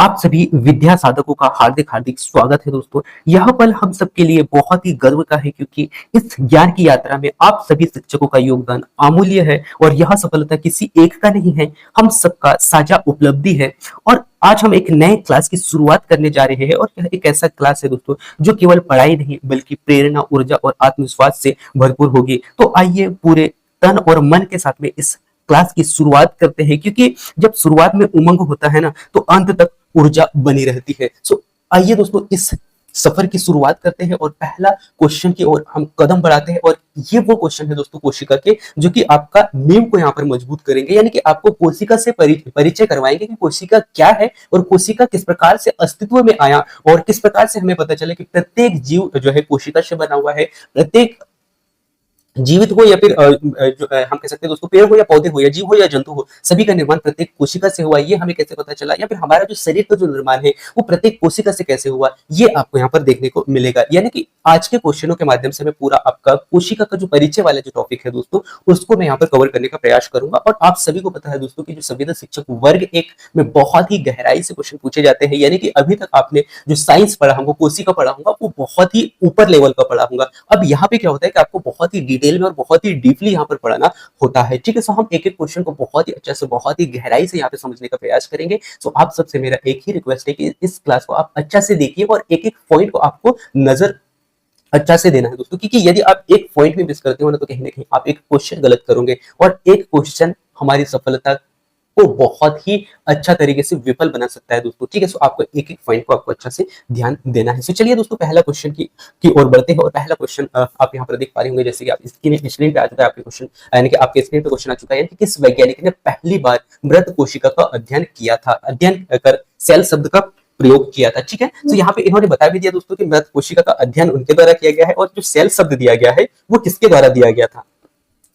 आप सभी विद्या साधकों का हार्दिक हार्दिक स्वागत है दोस्तों। यह पल हम सबके लिए बहुत ही गर्व का है क्योंकि इस ज्ञान की यात्रा में आप सभी शिक्षकों का योगदान अमूल्य है और यह सफलता किसी एक का नहीं है, हम सबका साझा उपलब्धि है। और आज हम एक नए क्लास की शुरुआत करने जा रहे हैं और यह एक ऐसा क्लास है दोस्तों जो केवल पढ़ाई नहीं बल्कि प्रेरणा, ऊर्जा और आत्मविश्वास से भरपूर होगी। तो आइए पूरे तन और मन के साथ में इस क्लास की शुरुआत करते हैं, क्योंकि जब शुरुआत में उमंग होता है ना तो अंत तक ऊर्जा बनी रहती है। सो आइए दोस्तों इस सफर की शुरुआत करते हैं और पहला क्वेश्चन की ओर हम कदम बढ़ाते हैं। और ये वो क्वेश्चन है दोस्तों कोशिका के, जो कि आपका नींव को यहाँ पर मजबूत करेंगे, यानी कि आपको कोशिका से परिचय करवाएंगे कि कोशिका क्या है और कोशिका किस प्रकार से अस्तित्व में आया और किस प्रकार से हमें पता चले कि प्रत्येक जीव जो है कोशिका से बना हुआ है। प्रत्येक जीवित हो या फिर हम कह सकते हैं दोस्तों पेड़ हो या पौधे हो या जीव हो या जंतु हो, सभी का निर्माण प्रत्येक कोशिका से हुआ, ये हमें कैसे पता चला, या फिर हमारा जो शरीर का जो निर्माण है वो प्रत्येक कोशिका से कैसे हुआ, ये आपको यहाँ पर देखने को मिलेगा। यानी कि आज के क्वेश्चनों के माध्यम से मैं पूरा आपका कोशिका का जो परिचय वाला जो टॉपिक है दोस्तों उसको मैं यहाँ पर कवर करने का प्रयास करूंगा। और आप सभी को पता है दोस्तों की जो संविदा शिक्षक वर्ग एक में बहुत ही गहराई से क्वेश्चन पूछे जाते हैं, यानी कि अभी तक आपने जो साइंस पढ़ा होगा, कोशिका पढ़ा होगा, वो बहुत ही ऊपर लेवल का पढ़ा होगा। अब यहाँ पे क्या होता है कि आपको बहुत ही डिटेल में और बहुत ही डीपली यहाँ पर पढ़ाना होता है। ठीक है, सो हम एक एक क्वेश्चन को बहुत ही अच्छे से बहुत ही गहराई से यहाँ पे समझने का प्रयास करेंगे। सो आप सबसे मेरा एक ही रिक्वेस्ट है कि इस क्लास को आप अच्छा से देखिए और एक एक पॉइंट को आपको नजर अच्छा से देना है दोस्तों, क्योंकि यदि आप एक पॉइंट भी मिस करते हो ना तो कहीं ना कहीं आप एक क्वेश्चन गलत करोगे और एक क्वेश्चन हमारी सफलता को बहुत ही अच्छा तरीके से विफल बना सकता है दोस्तों। ठीक है, सो आपको एक एक पॉइंट को आपको अच्छा से ध्यान देना है। सो चलिए दोस्तों पहला क्वेश्चन की ओर बढ़ते हैं। और पहला क्वेश्चन आप यहाँ पर देख पा रहे होंगे, जैसे कि आप स्क्रीन पे आ चुका है आपके क्वेश्चन, यानी कि आपके स्क्रीन पे क्वेश्चन आ चुका है, यानी कि किस वैज्ञानिक ने पहली बार मृत कोशिका का अध्ययन किया था, अध्ययन कर सेल शब्द का प्रयोग किया था। ठीक है, तो यहाँ पे इन्होंने बता भी दिया दोस्तों कि मृत कोशिका का अध्ययन उनके द्वारा किया गया है और जो सेल शब्द दिया गया है वो किसके द्वारा दिया गया था,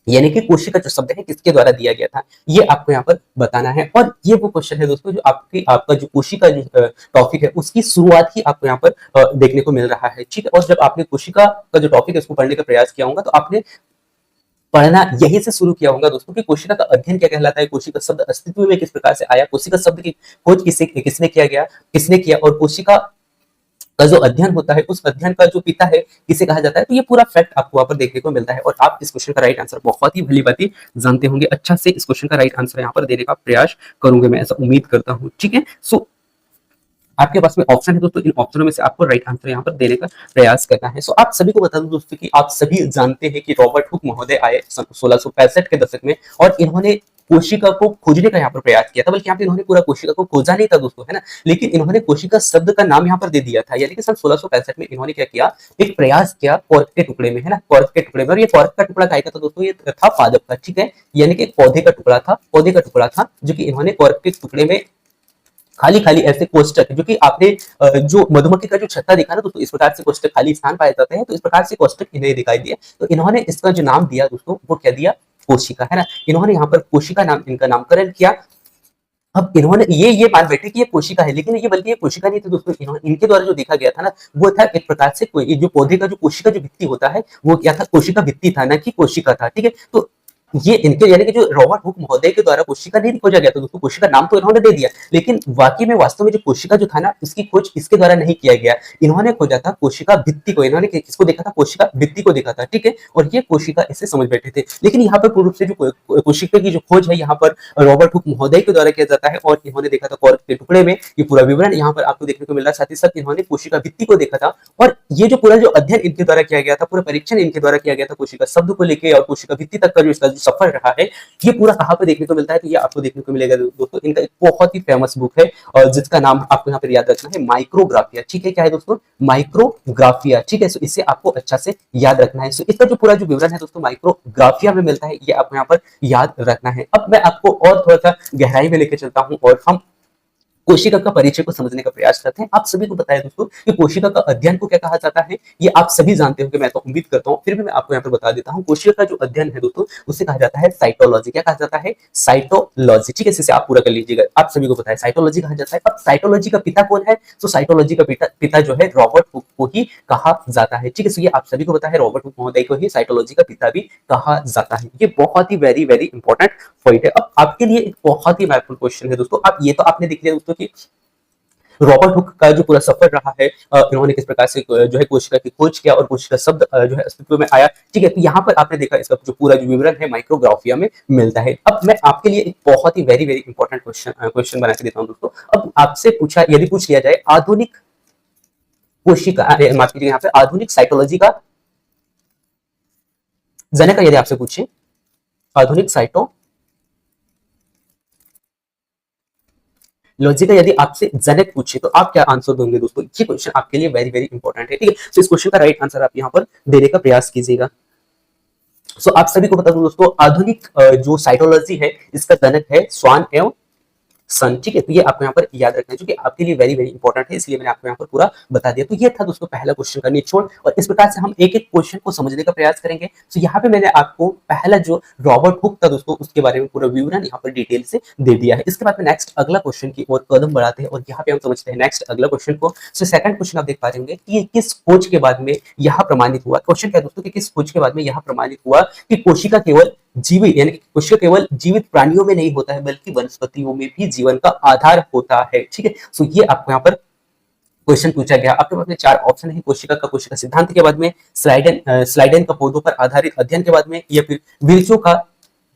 यानी कि कोशिका जो शब्द है किसके द्वारा दिया गया था, ये आपको यहाँ पर बताना है। और ये वो क्वेश्चन है दोस्तों जो आपका जो कोशिका जो टॉपिक है उसकी शुरुआत ही आपको यहाँ पर देखने को मिल रहा है। ठीक है, और जब आपने कोशिका का जो टॉपिक है उसको पढ़ने का प्रयास किया होगा तो आपने पढ़ना यही से शुरू किया होगा दोस्तों कि कोशिका का अध्ययन क्या कहलाता है, कोशिका शब्द अस्तित्व में किस प्रकार से आया, कोशिका शब्द की खोज किसने किया और कोशिका का जो अध्ययन होता है उस अध्ययन का जो पिता है किसे कहा जाता है। तो ये पूरा फैक्ट आपको वहां पर देखने को मिलता है और आप इस क्वेश्चन का राइट आंसर बहुत ही भली बात जानते होंगे। अच्छा से इस क्वेश्चन का राइट आंसर यहाँ पर देने का प्रयास करूंगे, मैं ऐसा उम्मीद करता हूँ। ठीक है, सो आपके पास में ऑप्शन है दोस्तों, इन ऑप्शनों में से आपको राइट आंसर यहाँ पर देने का प्रयास करना है। सो आप सभी को बता दूं दोस्तों कि आप सभी जानते हैं कि रॉबर्ट हुक महोदय आए सन 1665 के दशक में और इन्होंने कोशिका को खोजने का यहाँ पर प्रयास किया था। बल्कि यहाँ पे इन्होंने पूरा कोशिका को खोजा नहीं था दोस्तों, है ना, लेकिन इन्होंने कोशिका शब्द का नाम यहाँ पर दे दिया था। यानी कि सन 1665 में इन्होंने क्या किया, एक प्रयास किया कॉर्क के टुकड़े में, है ना, कॉर्क के टुकड़े में। और ये कॉर्क का टुकड़ा काय का था दोस्तों, ये था पादप का। ठीक है, यानी कि पौधे का टुकड़ा था, पौधे का टुकड़ा था जो कि इन्होंने कॉर्क के टुकड़े में खाली खाली ऐसे कोष्टक, जो कि आपने जो मधुमक्खी का जो छत्ता देखा ना दोस्तों, इस प्रकार से कोष्टक खाली स्थान पाए जाते हैं, तो इस प्रकार से कोष्टक इन्हें दिखाई दिए। तो इन्होंने इसका जो नाम दिया दोस्तों वो क्या दिया, कोशिका, है ना। इन्होंने यहाँ पर कोशिका नाम इनका नामकरण किया। अब इन्होंने ये मान बैठे कि ये कोशिका है, लेकिन ये बल्कि ये कोशिका नहीं थी दोस्तों, इन्होंने इनके द्वारा जो देखा गया था ना वो था एक प्रकार से कोई जो पौधे का जो कोशिका जो भित्ति होता है वो क्या था, कोशिका भित्ति था, ना कि कोशिका था। ठीक है, तो ये इनके यानी कि जो रॉबर्ट हुक महोदय के द्वारा कोशिका नहीं खोजा गया था दोस्तों, कोशिका नाम तो इन्होंने दे दिया, लेकिन वाकई में वास्तव में जो कोशिका जो था ना इसकी खोज इसके द्वारा नहीं किया गया। इन्होंने खोजा था कोशिका भित्ति को, इन्होंने किसको देखा था, कोशिका भित्ति को देखा था। ठीक है, और ये कोशिका इसे समझ बैठे थे। लेकिन यहाँ पर पूर्ण रूप से जो कोशिका की जो खोज है यहाँ पर रॉबर्ट हुक महोदय के द्वारा किया जाता है और इन्होंने देखा था कॉर्क के टुकड़े में। ये पूरा विवरण यहाँ पर आपको देखने को मिल रहा है। साथ ही साथ इन्होंने कोशिका भित्ति को देखा था और ये जो पूरा जो अध्ययन इनके द्वारा किया गया था, पूरा परीक्षण इनके द्वारा किया गया था कोशिका शब्द को लेकर और कोशिका भित्ति तक का जो इसका जो सफर रहा है ये पूरा कहां पे देखने को मिलता है, तो ये आपको देखने को मिलेगा दोस्तों। इनका एक बहुत ही फेमस बुक है और जिसका नाम आपको यहाँ पर याद रखना है, माइक्रोग्राफिया। ठीक है, क्या है दोस्तों, माइक्रोग्राफिया। ठीक है, सो इसे आपको अच्छा से याद रखना है। सो इसका जो पूरा जो विवरण है दोस्तों माइक्रोग्राफिया में मिलता है, ये आपको यहाँ पर याद रखना है। अब मैं आपको और थोड़ा सा गहराई में लेकर चलता हूँ और हम कोशिका का परिचय को समझने का प्रयास करते हैं। आप सभी को पता है दोस्तों कि कोशिका का अध्ययन को क्या कहा जाता है, ये आप सभी जानते होंगे, मैं तो उम्मीद करता हूं, फिर भी मैं आपको यहाँ पर बता देता हूं। कोशिका का जो अध्ययन है दोस्तों उसे कहा जाता है साइटोलॉजी। क्या कहा जाता है, साइटोलॉजी। ठीक है, इसे आप पूरा कर लीजिएगा, आप सभी को पता है साइटोलॉजी कहा जाता है। अब साइटोलॉजी का पिता कौन है, तो साइटोलॉजी का पिता जो है रॉबर्ट हुक को ही कहा जाता है। ठीक है, तो ये आप सभी को पता है, रॉबर्ट हुक महोदय को ही साइटोलॉजी का पिता भी कहा जाता है। ये बहुत ही वेरी वेरी इंपॉर्टेंट पॉइंट है। अब आपके लिए एक बहुत ही महत्वपूर्ण क्वेश्चन है दोस्तों। अब ये तो आपने देख लिया दोस्तों की रॉबर्ट हुक का जो पूरा सफर रहा है, इन्होंने किस प्रकार से जो है कोशिका की खोज किया और कोशिका शब्द जो है अस्तित्व में आया। ठीक है, तो यहाँ पर आपने देखा इसका जो पूरा जो विवरण है माइक्रोग्राफिया में मिलता है। अब मैं आपके लिए एक बहुत ही वेरी वेरी इंपॉर्टेंट क्वेश्चन बना के देता हूँ दोस्तों। अब आपसे पूछा, यदि पूछ लिया जाए आधुनिक कोशिका, माफ कीजिए, यहाँ पे आधुनिक साइटोलॉजी का जनक का यदि आपसे पूछे, आधुनिक साइटोलॉजी का यदि आपसे जनक पूछे तो आप क्या आंसर दोगे दोस्तों? ये क्वेश्चन आपके लिए वेरी वेरी इंपॉर्टेंट है। ठीक है, तो इस क्वेश्चन का राइट आंसर आप यहाँ पर देने का प्रयास कीजिएगा। सो आप सभी को बता दूं दोस्तों, आधुनिक जो साइटोलॉजी है इसका जनक है स्वान एवं सन। ठीक है, तो ये आपको यहाँ पर याद रखना है, जो कि आपके लिए वेरी वेरी इंपॉर्टेंट है, इसलिए मैंने आपको यहाँ पर पूरा बता दिया। तो ये था दोस्तों पहला क्वेश्चन का निचोड़, और इस प्रकार से हम एक एक क्वेश्चन को समझने का प्रयास करेंगे। तो यहाँ पे मैंने आपको पहला जो रॉबर्ट हुक था दोस्तों, उसके बारे में पूरा विवरण यहाँ पर डिटेल से दे दिया है। इसके बाद में नेक्स्ट अगला क्वेश्चन की ओर कदम बढ़ाते हैं, और यहाँ पे हम समझते हैं नेक्स्ट अगला क्वेश्चन को। सो सेकंड क्वेश्चन आप देख पा रहे होंगे कि ये किस खोज के बाद में यह प्रमाणित हुआ। क्वेश्चन क्या है दोस्तों कि किस खोज के बाद में यह प्रमाणित हुआ कि कोशिका केवल जीवित, यानी कि कोशिका केवल जीवित प्राणियों में नहीं होता है, बल्कि वनस्पतियों में भी जीवन का आधार होता है। ठीक है, सो ये आपको यहाँ पर क्वेश्चन पूछा गया। आपके पास में चार ऑप्शन है, कोशिका का कोशिका सिद्धांत के बाद में, स्लाइडेन का पौधों पर आधारित अध्ययन के बाद में, या फिर विर्चो का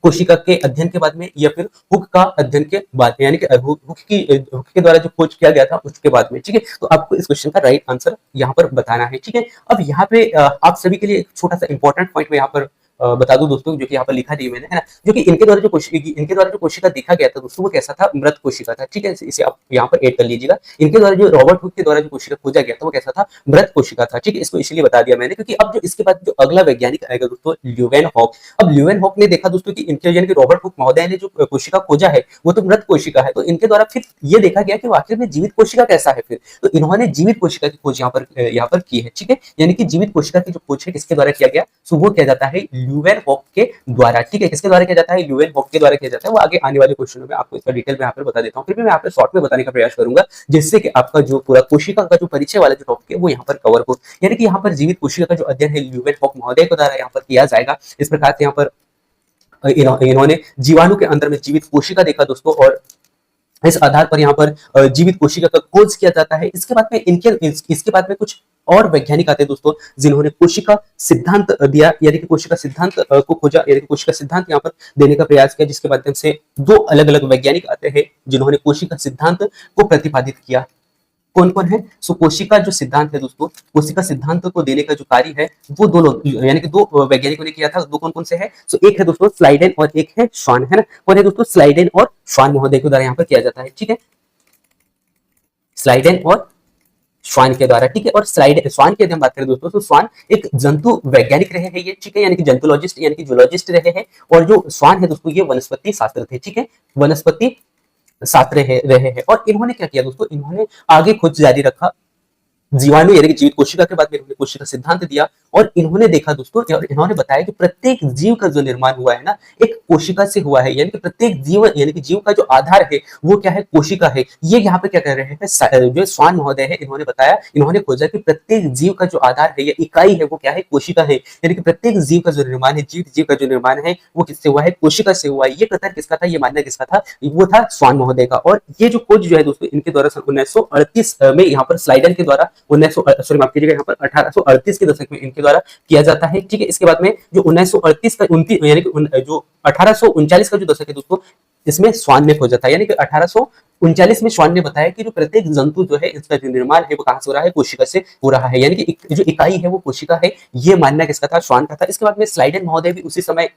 कोशिका के अध्ययन के बाद में, या फिर हुक का अध्ययन के बाद, यानी कि हुक के द्वारा जो खोज किया गया था उसके बाद में। ठीक है, तो आपको इस क्वेश्चन का राइट आंसर यहाँ पर बताना है। ठीक है, अब यहाँ पे आप सभी के लिए एक छोटा सा इंपॉर्टेंट पॉइंट में यहाँ पर बता दूं दोस्तों, जो कि यहाँ पर लिखा नहीं मैंने, है ना, जो कि इनके द्वारा जो कोशिका देखा गया था दोस्तों, वो कैसा था? मृत कोशिका था। ठीक है, इसे आप यहाँ पर ऐड कर लीजिएगा। इनके द्वारा जो रॉबर्ट हुक के द्वारा जो कोशिका खोजा गया था वो कैसा था? मृत कोशिका था। ठीक है, इसको इसलिए बता दिया मैंने क्योंकि अब जो इसके बाद जो अगला वैज्ञानिक आएगा दोस्तों, ल्यूवेन हॉक। अब ल्यूवेन हॉक ने देखा दोस्तों कि इनके, यानी कि रॉबर्ट हुक महोदय ने जो कोशिका खोजा है वो तो मृत कोशिका है, तो इनके द्वारा फिर ये देखा गया कि आखिर में जीवित कोशिका कैसा है फिर, तो इन्होंने जीवित कोशिका की खोज यहाँ पर की है। ठीक है, यानी कि जीवित कोशिका की जो खोज है किसके द्वारा किया गया? सो वो किया जाता है ल्यूवेन हॉक के द्वारा। ठीक है, किसके द्वारा किया जाता है? ल्यूवेन हॉक के द्वारा किया जाता है। वो आगे आने वाले क्वेश्चनों में आपको इसका डिटेल में यहाँ पर बता देता हूँ, फिर भी मैं यहाँ पे शॉर्ट में बताने का प्रयास करूंगा, जिससे कि आपका जो पूरा कोशिका का जो परिचय वाला जो टॉपिक है वो यहाँ पर कवर हो। यानी कि यहाँ पर जीवित कोशिका का जो अध्ययन है ल्यूवेन हॉक महोदय के द्वारा यहाँ पर किया जाएगा। इस प्रकार से यहाँ पर इन्होंने जीवाणु के अंदर में जीवित कोशिका देखा दोस्तों, और इस आधार पर यहाँ पर जीवित कोशिका का खोज किया जाता है। इसके बाद में इसके बाद में कुछ और वैज्ञानिक आते हैं दोस्तों, जिन्होंने कोशिका सिद्धांत दिया, यानी कि कोशिका सिद्धांत को खोजा, यानी कि कोशिका सिद्धांत यहाँ पर देने का प्रयास किया, जिसके माध्यम से दो अलग अलग वैज्ञानिक आते हैं जिन्होंने कोशिका सिद्धांत को प्रतिपादित किया। कौन कौन है? सो कोशिका जो सिद्धांत है दोस्तों, कोशिका सिद्धांत को देने का जो कार्य है वो दो लोग, यानी कि दो वैज्ञानिकों ने किया था। दो कौन कौन से है? सो एक है दोस्तों स्लाइडेन और एक है श्वान, है ना। कौन है दोस्तों? स्लाइडेन और श्वान महोदय के द्वारा यहाँ पर किया जाता है। ठीक है, स्लाइडेन और श्वान के द्वारा। ठीक है, और श्वान की यदि हम बात करें दोस्तों, तो श्वान एक जंतु वैज्ञानिक रहे हैं ये। ठीक है, यानी कि जंतुलॉजिस्ट, यानी कि जूलॉजिस्ट रहे हैं। और जो श्वान है दोस्तों, ये वनस्पति शास्त्र थे। ठीक है, वनस्पति शास्त्र रहे हैं। और इन्होंने क्या किया दोस्तों? इन्होंने आगे खोज जारी रखा जीवाणु, यानी कि जीवित कोशिका के बाद में इन्होंने कोशिका सिद्धांत दिया, और इन्होंने देखा दोस्तों, और इन्होंने बताया कि प्रत्येक जीव का जो निर्माण हुआ है ना, एक कोशिका से हुआ है। यानी कि प्रत्येक जीव, यानी कि जीव का जो आधार है वो क्या है? कोशिका है। ये यहाँ पे क्या कर रहे हैं, जो स्वान महोदय है, इन्होंने बताया, इन्होंने खोजा कि प्रत्येक जीव का जो आधार है या इकाई है वो क्या है? कोशिका है। यानी कि प्रत्येक जीव का जो निर्माण है, जीव का जो निर्माण है वो किससे हुआ है? कोशिका से हुआ है। ये कथन किसका था? ये मानना किसका था? वो था स्वान महोदय का। और ये जो खोज जो है दोस्तों, इनके द्वारा सन 1938 में यहाँ पर स्लाइडन के द्वारा माफ कीजिएगा, यहाँ पर 1838 के दशक में इनके द्वारा किया जाता है। ठीक है, इसके बाद में जो 1938 का 29, यानी कि जो 1839 का जो दशक है दोस्तों, इसमें स्वान ने खोजा था। यानी कि 1839 में स्वान ने बताया कि जो प्रत्येक जंतु जो है इसका जो निर्माण है वो कहां से हो रहा है? कोशिका से हो रहा है। यानी कि जो इकाई है वो कोशिका है। ये मानना किसका था? स्वान का था। इसके बाद में स्लाइडन महोदय भी उसी समय,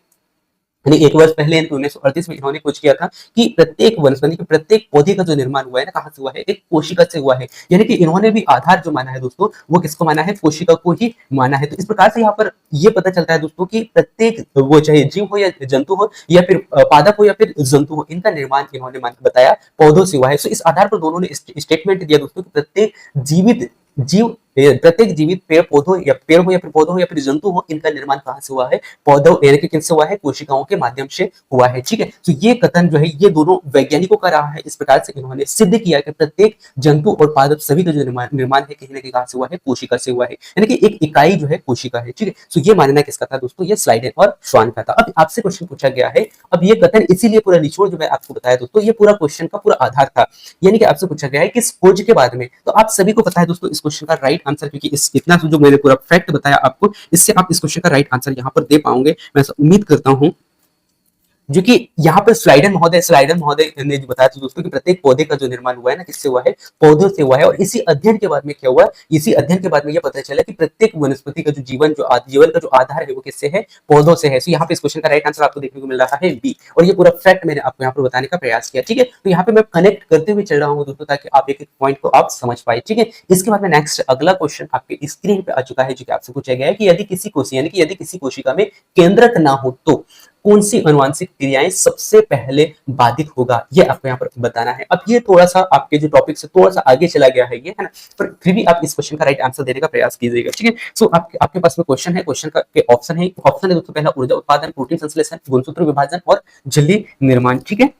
यानी एक वर्ष पहले 1938 में इन्होंने कुछ किया था कि प्रत्येक वनस्पति के प्रत्येक पौधे का जो निर्माण हुआ है ना, कहां से हुआ है? एक कोशिका से हुआ है। यानी कि इन्होंने भी आधार जो माना है दोस्तों, वो किसको माना है? कोशिका को ही माना है। तो इस प्रकार से यहाँ पर ये पता चलता है दोस्तों कि प्रत्येक, वो चाहे जीव हो या जंतु हो, या फिर पादप हो या फिर जंतु हो, इनका निर्माण इन्होंने बताया पौधों से हुआ है। सो इस आधार पर दोनों ने स्टेटमेंट दिया दोस्तों कि प्रत्येक जीवित जीव प्रत्येक जीवित पेड़ पौधों या पेड़ हो या फिर पौधों हो या फिर जंतु हो, इनका निर्माण कहां से हुआ है? पौधों यानी कि किनसे हुआ है? कोशिकाओं के माध्यम से हुआ है। ठीक है, तो ये कथन जो है ये दोनों वैज्ञानिकों का रहा है। इस प्रकार से इन्होंने सिद्ध किया कि प्रत्येक जंतु और पादप सभी का जो निर्माण है कहीं ना कहीं कहां से हुआ है? कोशिका से हुआ है, यानी कि एक इकाई जो है कोशिका है। ठीक है, तो ये मानना किसका था दोस्तों? ये स्लाइडेन और श्वान का था। अब आपसे क्वेश्चन पूछा गया है, अब ये कथन इसीलिए पूरा निचोड़ जो मैं आपको बताया दोस्तों, ये पूरा क्वेश्चन का पूरा आधार था। यानी कि आपसे पूछा गया है कि इस खोज के बाद में, तो आप सभी को पता है दोस्तों इस क्वेश्चन का राइट आंसर, क्योंकि इस इतना जो मैंने पूरा फैक्ट बताया आपको, इससे आप इस क्वेश्चन का राइट आंसर यहाँ पर दे पाओगे, मैं उम्मीद करता हूँ। जो कि यहाँ पर स्लाइडन महोदय ने जो बताया था दोस्तों कि प्रत्येक पौधे का जो निर्माण हुआ है ना, किससे हुआ है? पौधों से हुआ है। और इसी अध्ययन के बाद में क्या हुआ? इसी अध्ययन के बाद में यह पता चला कि प्रत्येक वनस्पति का जो जीवन का जो आधार है वो किससे है? पौधों से है। तो यहाँ पे इस क्वेश्चन का राइट आंसर आपको देखने को मिल रहा है बी। और ये पूरा फैक्ट मैंने आपको यहाँ पर बताने का प्रयास किया। ठीक है, तो यहाँ पे मैं कनेक्ट करते हुए चल रहा हूँ दोस्तों, ताकि आप एक एक पॉइंट को आप समझ पाए। ठीक है, इसके बाद में नेक्स्ट अगला क्वेश्चन आपके स्क्रीन पे आ चुका है, जो कि आपसे पूछा गया है कि यदि किसी कोशिका यानी कि यदि किसी कोशिका में केंद्रक ना हो तो कौन सी अनुवांशिक क्रियाएं सबसे पहले बाधित होगा? ये आपको यहाँ पर बताना है। अब ये थोड़ा सा आपके जो टॉपिक से थोड़ा सा आगे चला गया है ये, है ना, पर फिर भी आप इस क्वेश्चन का राइट आंसर देने का प्रयास कीजिएगा। ठीक है, सो आपके पास में क्वेश्चन है, क्वेश्चन का के ऑप्शन है दोस्तों, पहला ऊर्जा उत्पादन, प्रोटीन संश्लेषण, गुणसूत्र विभाजन और झिल्ली निर्माण। ठीक है,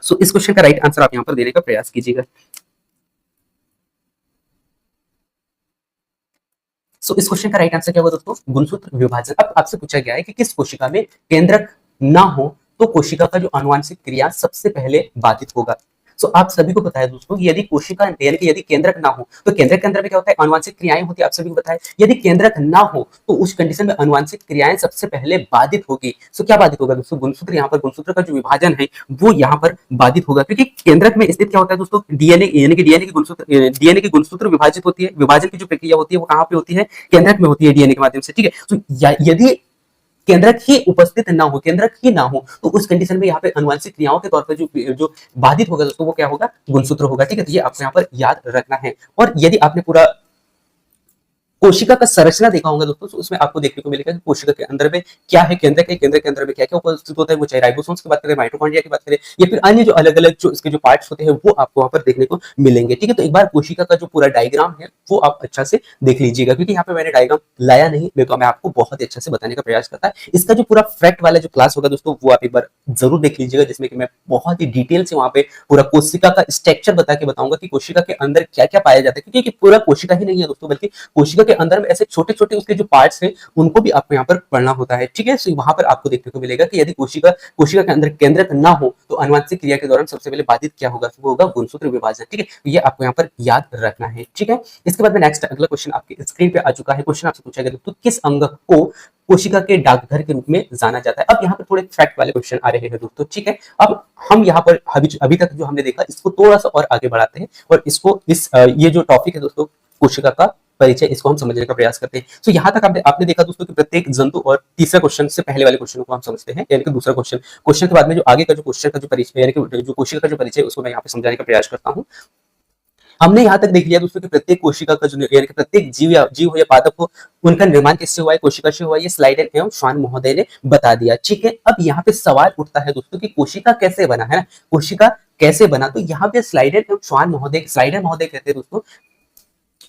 सो इस क्वेश्चन का राइट आंसर आप यहाँ पर देने का प्रयास कीजिएगा। सो इस क्वेश्चन का राइट आंसर क्या होगा दोस्तों? गुणसूत्र विभाजन। अब आपसे पूछा गया है कि किस कोशिका में केंद्रक ना हो तो कोशिका का जो आनुवंशिक क्रिया सबसे पहले बाधित होगा। सो आप सभी को पता है दोस्तों कि यदि कोशिका यानी कि यदि केंद्रक ना हो तो केंद्रक के अंदर में क्या होता है? आनुवंशिक क्रियाएं होती है, आप सभी को पता है। यदि केंद्रक ना हो तो उस कंडीशन में आनुवंशिक क्रियाएं सबसे पहले बाधित होगी। सो क्या बाधित होगा दोस्तों? गुणसूत्र। यहाँ पर गुणसूत्र का जो विभाजन है वो यहाँ पर बाधित होगा, क्योंकि केंद्रक में स्थित क्या होता है दोस्तों? डीएनए, यानी कि डीएनए की गुणसूत्र विभाजित होती है। विभाजन की जो प्रक्रिया होती है वो कहाँ पे होती है? केंद्रक में होती है, डीएनए के माध्यम से। ठीक है, तो यदि केंद्रक ही उपस्थित ना हो, केंद्रक ही ना हो, तो उस कंडीशन में यहाँ पे अनुवांशिक क्रियाओं के तौर पर जो बाधित होगा दोस्तों वो क्या होगा? गुणसूत्र होगा। ठीक है, तो ये आपको यहाँ पर याद रखना है। और यदि आपने पूरा कोशिका का संरचना देखा होगा दोस्तों, तो उसमें आपको देखने को मिलेगा कि कोशिका के अंदर में क्या है, केंद्र के अंदर में क्या क्या उपस्थित होता है, वो चाहे राइबोसोम्स की बात करें, माइटोकॉन्ड्रिया की बात करें, या फिर अन्य जो अलग अलग जो इसके जो पार्ट्स होते हैं वो आपको वहां पर देखने को मिलेंगे। ठीक है, तो एक बार कोशिका का जो पूरा डायग्राम है वो आप अच्छा से देख लीजिएगा, क्योंकि यहाँ पे मैंने डायग्राम लाया नहीं, मैं आपको बहुत ही अच्छा से बताने का प्रयास करता है। इसका जो पूरा फैक्ट वाला जो क्लास होगा दोस्तों वो आप एक बार जरूर देख लीजिएगा, जिसमें कि मैं बहुत ही डिटेल से वहां पे पूरा कोशिका का स्ट्रक्चर बता के बताऊंगा कि कोशिका के अंदर क्या क्या पाया जाता है, क्योंकि पूरा कोशिका ही नहीं है दोस्तों, बल्कि कोशिका के अंदर में ऐसे छोटे छोटे उसके जो पार्ट्स हैं उनको भी आपको यहाँ पर पढ़ना होता है। ठीक है, तो वहां पर आपको देखने को मिलेगा कि यदि कोशिका के अंदर केंद्रक ना हो तो अनुवांशिक क्रिया के दौरान सबसे पहले बाधित क्या होगा? वो होगा गुणसूत्र विभाजन। ठीक है, तो ये आपको यहाँ पर याद रखना है। ठीक है, इसके बाद में नेक्स्ट अगला क्वेश्चन आपके स्क्रीन पे आ चुका है। क्वेश्चन आपसे पूछा गया तो किस अंग को कोशिका के डाकघर के रूप में जाना जाता है? अब यहाँ पर थोड़े फैक्ट वाले क्वेश्चन आ रहे हैं दोस्तों। ठीक है, अब हम यहाँ पर अभी तक जो हमने देखा इसको थोड़ा सा और आगे बढ़ाते हैं और इसको ये जो टॉपिक है दोस्तों कोशिका का परिचय, इसको हम समझने का प्रयास करते हैं। तो यहाँ तक आपने देखा दोस्तों कि प्रत्येक जंतु, और तीसरा क्वेश्चन से पहले वाले क्वेश्चन को हम समझते हैं, यानी कि दूसरा क्वेश्चन के बाद में जो आगे का जो क्वेश्चन का जो परिचय, यानी कि जो कोशिका का जो परिचय, उसको मैं यहाँ पे समझाने का प्रयास करता हूँ। हमने यहाँ तक देख लिया दोस्तों कि प्रत्येक कोशिका का जो यानी कि प्रत्येक जीव हो या पादप हो, उनका निर्माण किससे हुआ है? कोशिका से हुआ है। ये स्लाइडेन एवं श्वान महोदय ने बता दिया। ठीक है, अब यहाँ पे सवाल उठता है दोस्तों कि कोशिका कैसे बना, है ना, कोशिका कैसे बना? तो यहाँ पे स्लाइडेन एवं श्वान महोदय कहते हैं दोस्तों।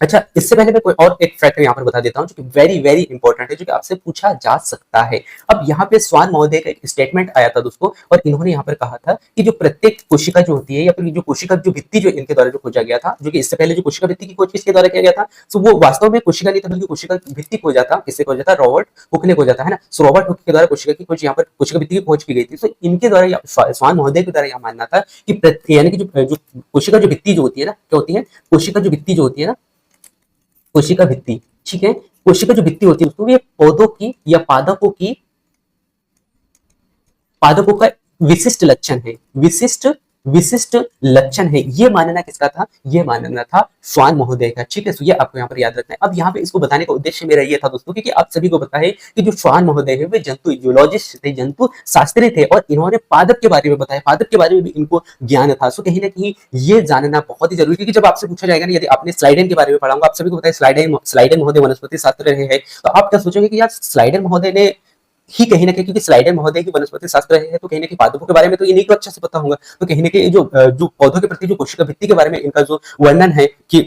अच्छा, इससे पहले मैं कोई और एक फैक्टर यहाँ पर बता देता हूँ जो कि वेरी वेरी इंपॉर्टेंट है, जो कि आपसे पूछा जा सकता है। अब यहाँ पे स्वान महोदय का एक स्टेटमेंट आया था दोस्तों, और इन्होंने यहाँ पर कहा था कि जो प्रत्येक कोशिका जो होती है, या फिर जो कोशिका जो भित्ति जो इनके द्वारा जो खोजा गया था, जो कि इससे पहले जो कोशिका भित्ति की खोज किसके द्वारा किया गया था, तो वो वास्तव में कोशिका नहीं था, बल्कि कोशिका भित्ति खोजा था। किससे खोजा था? रॉबर्ट हुक ने खोजा था, है ना। सो रॉबर्ट हुक के द्वारा कोशिका की खोज, यहाँ पर कोशिका भित्ति की खोज की गई थी। तो इनके द्वारा स्वान महोदय के द्वारा यह मानना था कि यानी कि जो कोशिका जो भित्ति जो होती है ना, क्या होती है? कोशिका जो भित्ति जो होती है ना, कोशिका भित्ति। ठीक है, कोशिका जो भित्ति होती है उसको ये पौधों की या पादपों का विशिष्ट लक्षण है, विशिष्ट लक्षण है। ये मानना किसका था? ये मानना था स्वान महोदय का। ठीक है, तो ये आपको यहाँ पर याद रखना है। अब यहाँ पे इसको बताने का उद्देश्य मेरा ये था दोस्तों, क्योंकि आप सभी को पता है कि जो स्वान महोदय है वे जंतु जूलॉजिस्ट थे, जंतु शास्त्री थे, और इन्होंने पादप के बारे में बताया, पादप के बारे में भी इनको ज्ञान था। सो कहीं ना कहीं ये जानना बहुत ही जरूरी, क्योंकि जब आपसे पूछा जाएगा ना, यदि आपने स्लाइडेन के बारे में पढ़ा होगा, आप सभी को पता है स्लाइडेन महोदय वनस्पति शास्त्र रहे हैं, तो आप क्या सोचोगे कि यार स्लाइडेन महोदय ने ही कहीं ना कहीं, क्योंकि स्लाइडेन महोदय की वनस्पति शास्त्र है, तो कहीं ना कहीं पादपों के बारे में तो इन्हीं को अच्छे से पता होगा। तो कहीं ना कहीं जो पौधों के प्रति जो कोशिका भित्ति के बारे में इनका जो वर्णन है कि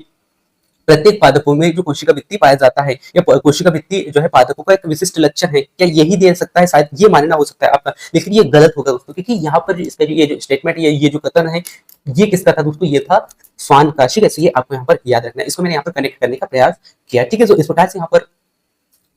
प्रत्येक पादपों में जो कोशिका भित्ति पाया जाता है, या कोशिका भित्ति जो है पादपों का एक विशिष्ट लक्षण है, क्या यही दे सकता है? शायद ये मानना हो सकता है आपका, लेकिन ये गलत होगा दोस्तों, क्योंकि यहाँ पर इसका ये जो स्टेटमेंट, ये जो कथन है, ये किसका था दोस्तों? ये था स्वान का। ठीक है, ये आपको यहाँ पर याद रखना है। इसको मैंने यहाँ पर कनेक्ट करने का प्रयास किया। ठीक है, तो इस प्रकार से यहाँ पर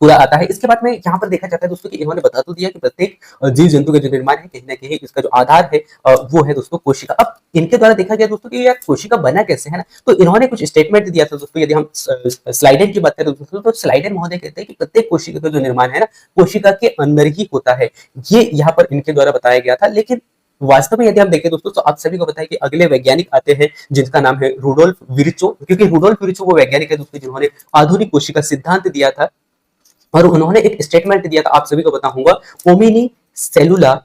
पूरा आता है। इसके बाद में यहाँ पर देखा जाता है दोस्तों कि इन्होंने बता तो दिया कि प्रत्येक जीव जंतु का जो निर्माण है, कहीं ना कहीं इसका जो आधार है वो है दोस्तों कोशिका। अब इनके द्वारा देखा गया दोस्तों कि यार कोशिका बना कैसे, है ना? तो इन्होंने कुछ स्टेटमेंट दिया था दोस्तों। यदि हम स्लाइडेन की बात करें दोस्तों, तो स्लाइडेन महोदय कहते हैं कि प्रत्येक कोशिका का जो निर्माण है ना, कोशिका के अंदर ही होता है। ये यहाँ पर इनके द्वारा बताया गया था। लेकिन वास्तव में यदि हम देखें दोस्तों, तो आप सभी को पता है कि अगले वैज्ञानिक आते हैं जिनका नाम है रुडोल्फ विर्चो, क्योंकि रुडोल्फ विर्चो वो वैज्ञानिक है दोस्तों जिन्होंने आधुनिक कोशिका सिद्धांत दिया था। और उन्होंने एक स्टेटमेंट दिया था, आप सभी को पता होगा, ओमिनी सेलुला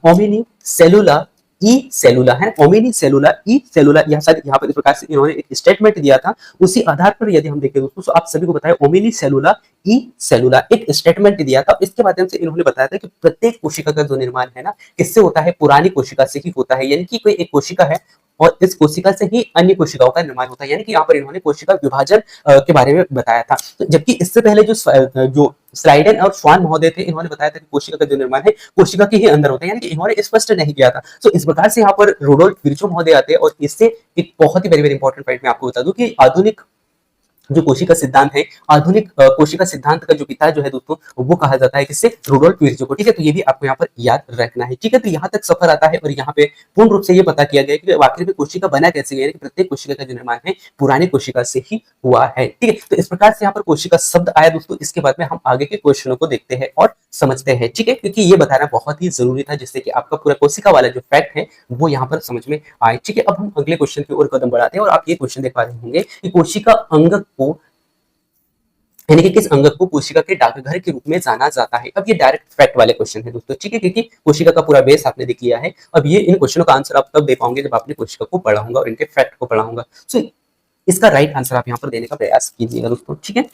ई सेलुला, है ओमिनी सेलुला ई सेलुला। यहाँ पर इस प्रकार से इन्होंने एक स्टेटमेंट दिया था। उसी आधार पर यदि हम देखें दोस्तों, तो आप सभी को बताया ओमिनी सेलुला ई सेलुला एक स्टेटमेंट दिया था। इसके माध्यम से इन्होंने बताया था कि प्रत्येक कोशिका का जो निर्माण है ना, किससे होता है? पुरानी कोशिका से ही होता है। यानी कि कोई एक कोशिका है और इस कोशिका से ही अन्य कोशिकाओं का निर्माण होता है। यानी कि यहाँ पर इन्होंने कोशिका विभाजन के बारे में बताया था। तो जबकि इससे पहले जो स्लाइडेन और स्वान महोदय थे, इन्होंने बताया था कि कोशिका का जो निर्माण है कोशिका के ही अंदर होता है। यानी कि इन्होंने स्पष्ट नहीं किया था। तो इस प्रकार से यहाँ पर रुडोल्फ विर्चो महोदय आते हैं और इससे एक बहुत ही वेरी वेरी इंपॉर्टेंट पॉइंट मैं आपको बता दूं कि आधुनिक जो कोशिका सिद्धांत है, आधुनिक कोशिका सिद्धांत का जो पिता जो है दोस्तों, वो कहा जाता है किससे? रुडोल्फ विर्चो को। ठीक है, तो ये भी आपको यहाँ पर याद रखना है। ठीक है, तो यहाँ तक सफर आता है और यहाँ पे पूर्ण रूप से ये पता किया गया कि आखिर में कोशिका बना कैसे गया, प्रत्येक कोशिका का जो निर्माण है पुरानी कोशिका से ही हुआ है। ठीक है, तो इस प्रकार से यहाँ पर कोशिका शब्द आया दोस्तों। इसके बाद में हम आगे के क्वेश्चनों को देखते हैं और समझते हैं। ठीक है, क्योंकि ये बताना बहुत ही जरूरी था, जिससे कि आपका पूरा कोशिका वाला जो फैक्ट है वो यहाँ पर समझ में आए। ठीक है, अब हम अगले क्वेश्चन की ओर कदम बढ़ाते हैं और आप ये क्वेश्चन देख पा रहे होंगे कि कोशिका अंगक को, यानी कि किस अंग को कोशिका के डाकघर के रूप में जाना जाता है। अब ये डायरेक्ट फैक्ट वाले क्वेश्चन है दोस्तों। ठीक है, क्योंकि कोशिका का पूरा बेस आपने देख लिया है। अब ये इन क्वेश्चनों का आंसर आप तब दे पाओगे जब आपने कोशिका को पढ़ा होगा और इनके फैक्ट को पढ़ा होगा। सो इसका राइट आंसर आप यहाँ पर देने का प्रयास कीजिएगा दोस्तों। ठीक है,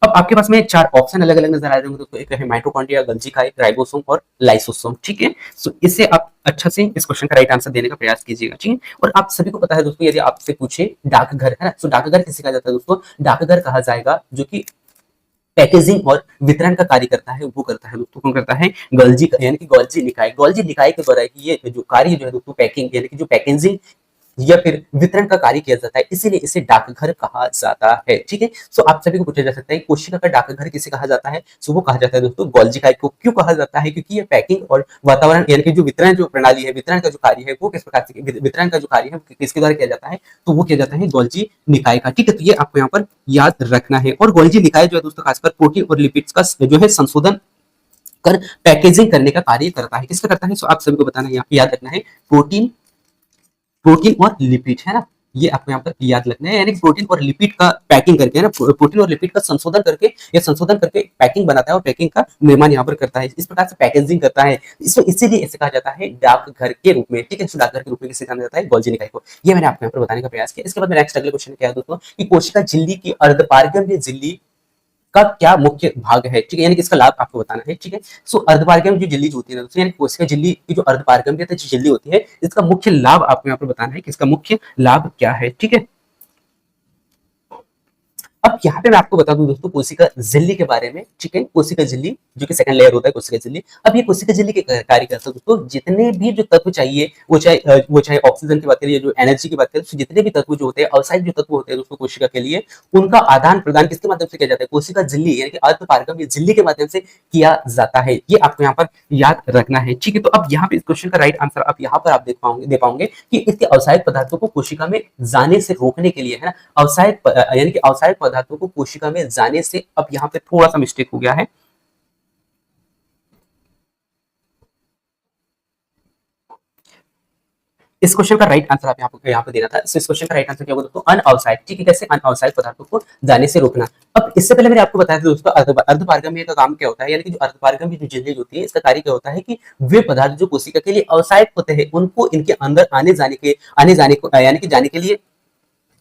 अब आपके पास में 4 ऑप्शन अलग अलग नजर आ रहे होंगे दोस्तों। एक है माइटोकॉन्ड्रिया, गोल्जी काइट, राइबोसोम और लाइसोसोम। ठीक है, सो इससे आप अच्छा से इस क्वेश्चन का राइट आंसर देने का प्रयास कीजिएगा। ठीक है, और आप सभी को पता है दोस्तों, यदि आपसे पूछे डाकघर, है ना, तो डाकघर किसे कहा जाता है दोस्तों? डाकघर कहा जाएगा जो कि पैकेजिंग और वितरण का कार्य करता है, वो करता है दोस्तों। कौन करता है? गोल्जी, यानी कि गोल्जी निकाय। गोल्जी निकाय के द्वारा ये जो कार्य जो है दोस्तों, पैकिंग यानी कि जो पैकेजिंग या फिर वितरण का कार्य किया जाता है, इसीलिए इसे डाकघर कहा जाता है। ठीक है, सो आप सभी को पूछा जा सकता है कोशिका का डाकघर किसे कहा जाता है? सो वो कहा जाता है दोस्तों गोल्जी काइट को। क्यों कहा जाता है? क्योंकि ये पैकिंग और वातावरण यानी कि जो वितरण जो प्रणाली है, वितरण का जो कार्य है, वो किस प्रकार से वितरण का जो कार्य है किसके द्वारा किया जाता है? तो वो किया जाता है गोल्जी निकाय का। ठीक है, तो ये आपको यहाँ पर याद रखना है। और गोल्जी निकाय जो है दोस्तों, खासकर प्रोटीन और लिपिड्स का जो है संशोधन कर पैकेजिंग करने का कार्य करता है। किसका करता है? सो आप सभी को बताना, यहाँ पे याद रखना है, प्रोटीन और लिपिड, है ना, ये आपको यहाँ पर याद रखना है। यानी प्रोटीन और लिपिड का पैकिंग करके, है ना, प्रोटीन और लिपिड का संशोधन करके पैकिंग बनाता है और पैकिंग का निर्माण यहाँ पर करता है। इस प्रकार से पैकेजिंग करता है। इसको इसीलिए इसे कहा जाता है डाकघर के रूप में। ठीक है, डाकघर के रूप में किसे जाना जाता है? गोल्जी निकाय को। ये मैंने आपको यहाँ पर बताने का प्रयास किया। इसके बाद नेक्स्ट अगले क्वेश्चन क्या है दोस्तों, कि कोशिका झिल्ली की अर्धपारगम्य झिल्ली का क्या मुख्य भाग है? ठीक है, यानी कि इसका लाभ आपको बताना है। ठीक है, सो अर्धपारगम्य जो झिल्ली होती है ना, यानी कोशिका झिल्ली की जो अर्धपारगम्य जो झिल्ली होती है, इसका मुख्य लाभ आपको यहाँ पर बताना है कि इसका मुख्य लाभ क्या है। ठीक है, अब यहाँ पे मैं आपको बता दूं दोस्तों कोशिका झिल्ली के बारे में। ठीक है, कोशिका झिल्ली जो कि सेकंड लेयर होता है कोशिका झिल्ली। अब ये कोशिका झिल्ली के कार्य करता है दोस्तों, जितने भी जो तत्व चाहिए, वो चाहे ऑक्सीजन की बात करिए, जो एनर्जी की बात करें, तो जितने भी तत्व जो होते हैं, अवसायिक जो तत्व होते हैं दोस्तों कोशिका के लिए, उनका आदान प्रदान किसके माध्यम से किया जाता है? कोशिका झिल्ली यानी कि अर्धपारगम्य झिल्ली के माध्यम से किया जाता है। ये आपको यहाँ पर याद रखना है। ठीक है, तो अब यहाँ पे इस क्वेश्चन का राइट आंसर आप यहाँ पर आप दे पाओगे कि इसके अवसायिक पदार्थों को कोशिका में जाने से रोकने के लिए, है ना, अवसायिक यानी कि अवसायिक पदार्थों को कोशिका में जाने से, अब यहाँ पे थोड़ा सा मिस्टेक हो गया है। इस क्वेश्चन का राइट आंसर आप यहाँ पे देना था। इस क्वेश्चन का राइट आंसर क्या होगा दोस्तों? अनअवसायिक। ठीक है, कैसे? अनअवसायिक पदार्थों को जाने से रोकना। अब इससे पहले मैंने आपको बताया था दोस्तों अर्धपारगम्य का काम क्या होता है, यानी कि जो अर्धपारगम्य जो झिल्ली होती है, इसका कार्य क्या होता है कि वे पदार्थ जो कोशिका के लिए अवसायिक होते हैं, उनको इनके अंदर आने जाने को यानी कि जाने के लिए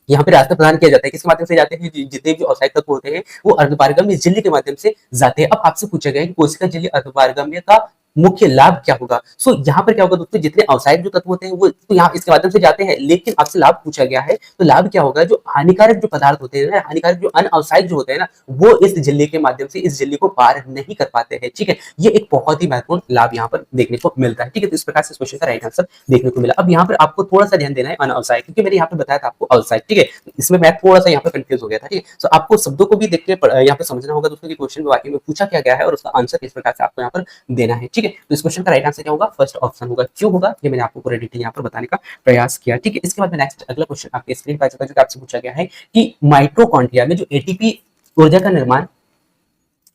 यहाँ पे रास्ता प्रदान किया जाता है। किसके माध्यम से जाते हैं? जितने भी अवसायिक तत्व होते हैं वो अर्धपारगम्य झिल्ली के माध्यम से जाते हैं। अब आपसे पूछा गया है कि कोशिका झिल्ली अर्धपारगम्य का मुख्य लाभ क्या होगा? सो यहाँ पर क्या होगा दोस्तों, जितने अवसायिक जो तत्व होते हैं वो तो यहाँ इसके माध्यम से जाते हैं, लेकिन आपसे लाभ पूछा गया है तो लाभ क्या होगा, जो हानिकारक जो पदार्थ होते हैं ना, हानिकारक जो अनअवसायिक जो होते हैं ना, वो इस झिल्ली के माध्यम से इस झिल्ली को पार नहीं कर पाते हैं। ठीक है, ये एक बहुत ही महत्वपूर्ण लाभ यहाँ पर देखने को मिलता है। ठीक है, तो इस प्रकार से इस क्वेश्चन का राइट आंसर देखने को मिला। अब यहाँ पर आपको थोड़ा सा ध्यान देना है अनअवसायिक, क्योंकि मैंने यहाँ पे बताया था आपको अवसायिक। ठीक है, इसमें मैं थोड़ा सा यहाँ पर कंफ्यूज हो गया था। ठीक है, तो आपको शब्दों को भी देख के यहाँ पे समझना होगा दोस्तों कि क्वेश्चन वाक्य में पूछा क्या गया है और उसका आंसर किस प्रकार से आपको यहाँ पर देना है। ठीक है, तो इस क्वेश्चन का राइट आंसर क्या होगा, फर्स्ट ऑप्शन होगा। क्यों होगा ये मैंने आपको पूरा डिटेल यहाँ पर बताने का प्रयास किया। ठीक है, इसके बाद में नेक्स्ट अगला क्वेश्चन आपके स्क्रीन पर आ चुका है, जो आपसे पूछा गया है कि माइटोकॉन्ड्रिया में जो एटीपी ऊर्जा का निर्माण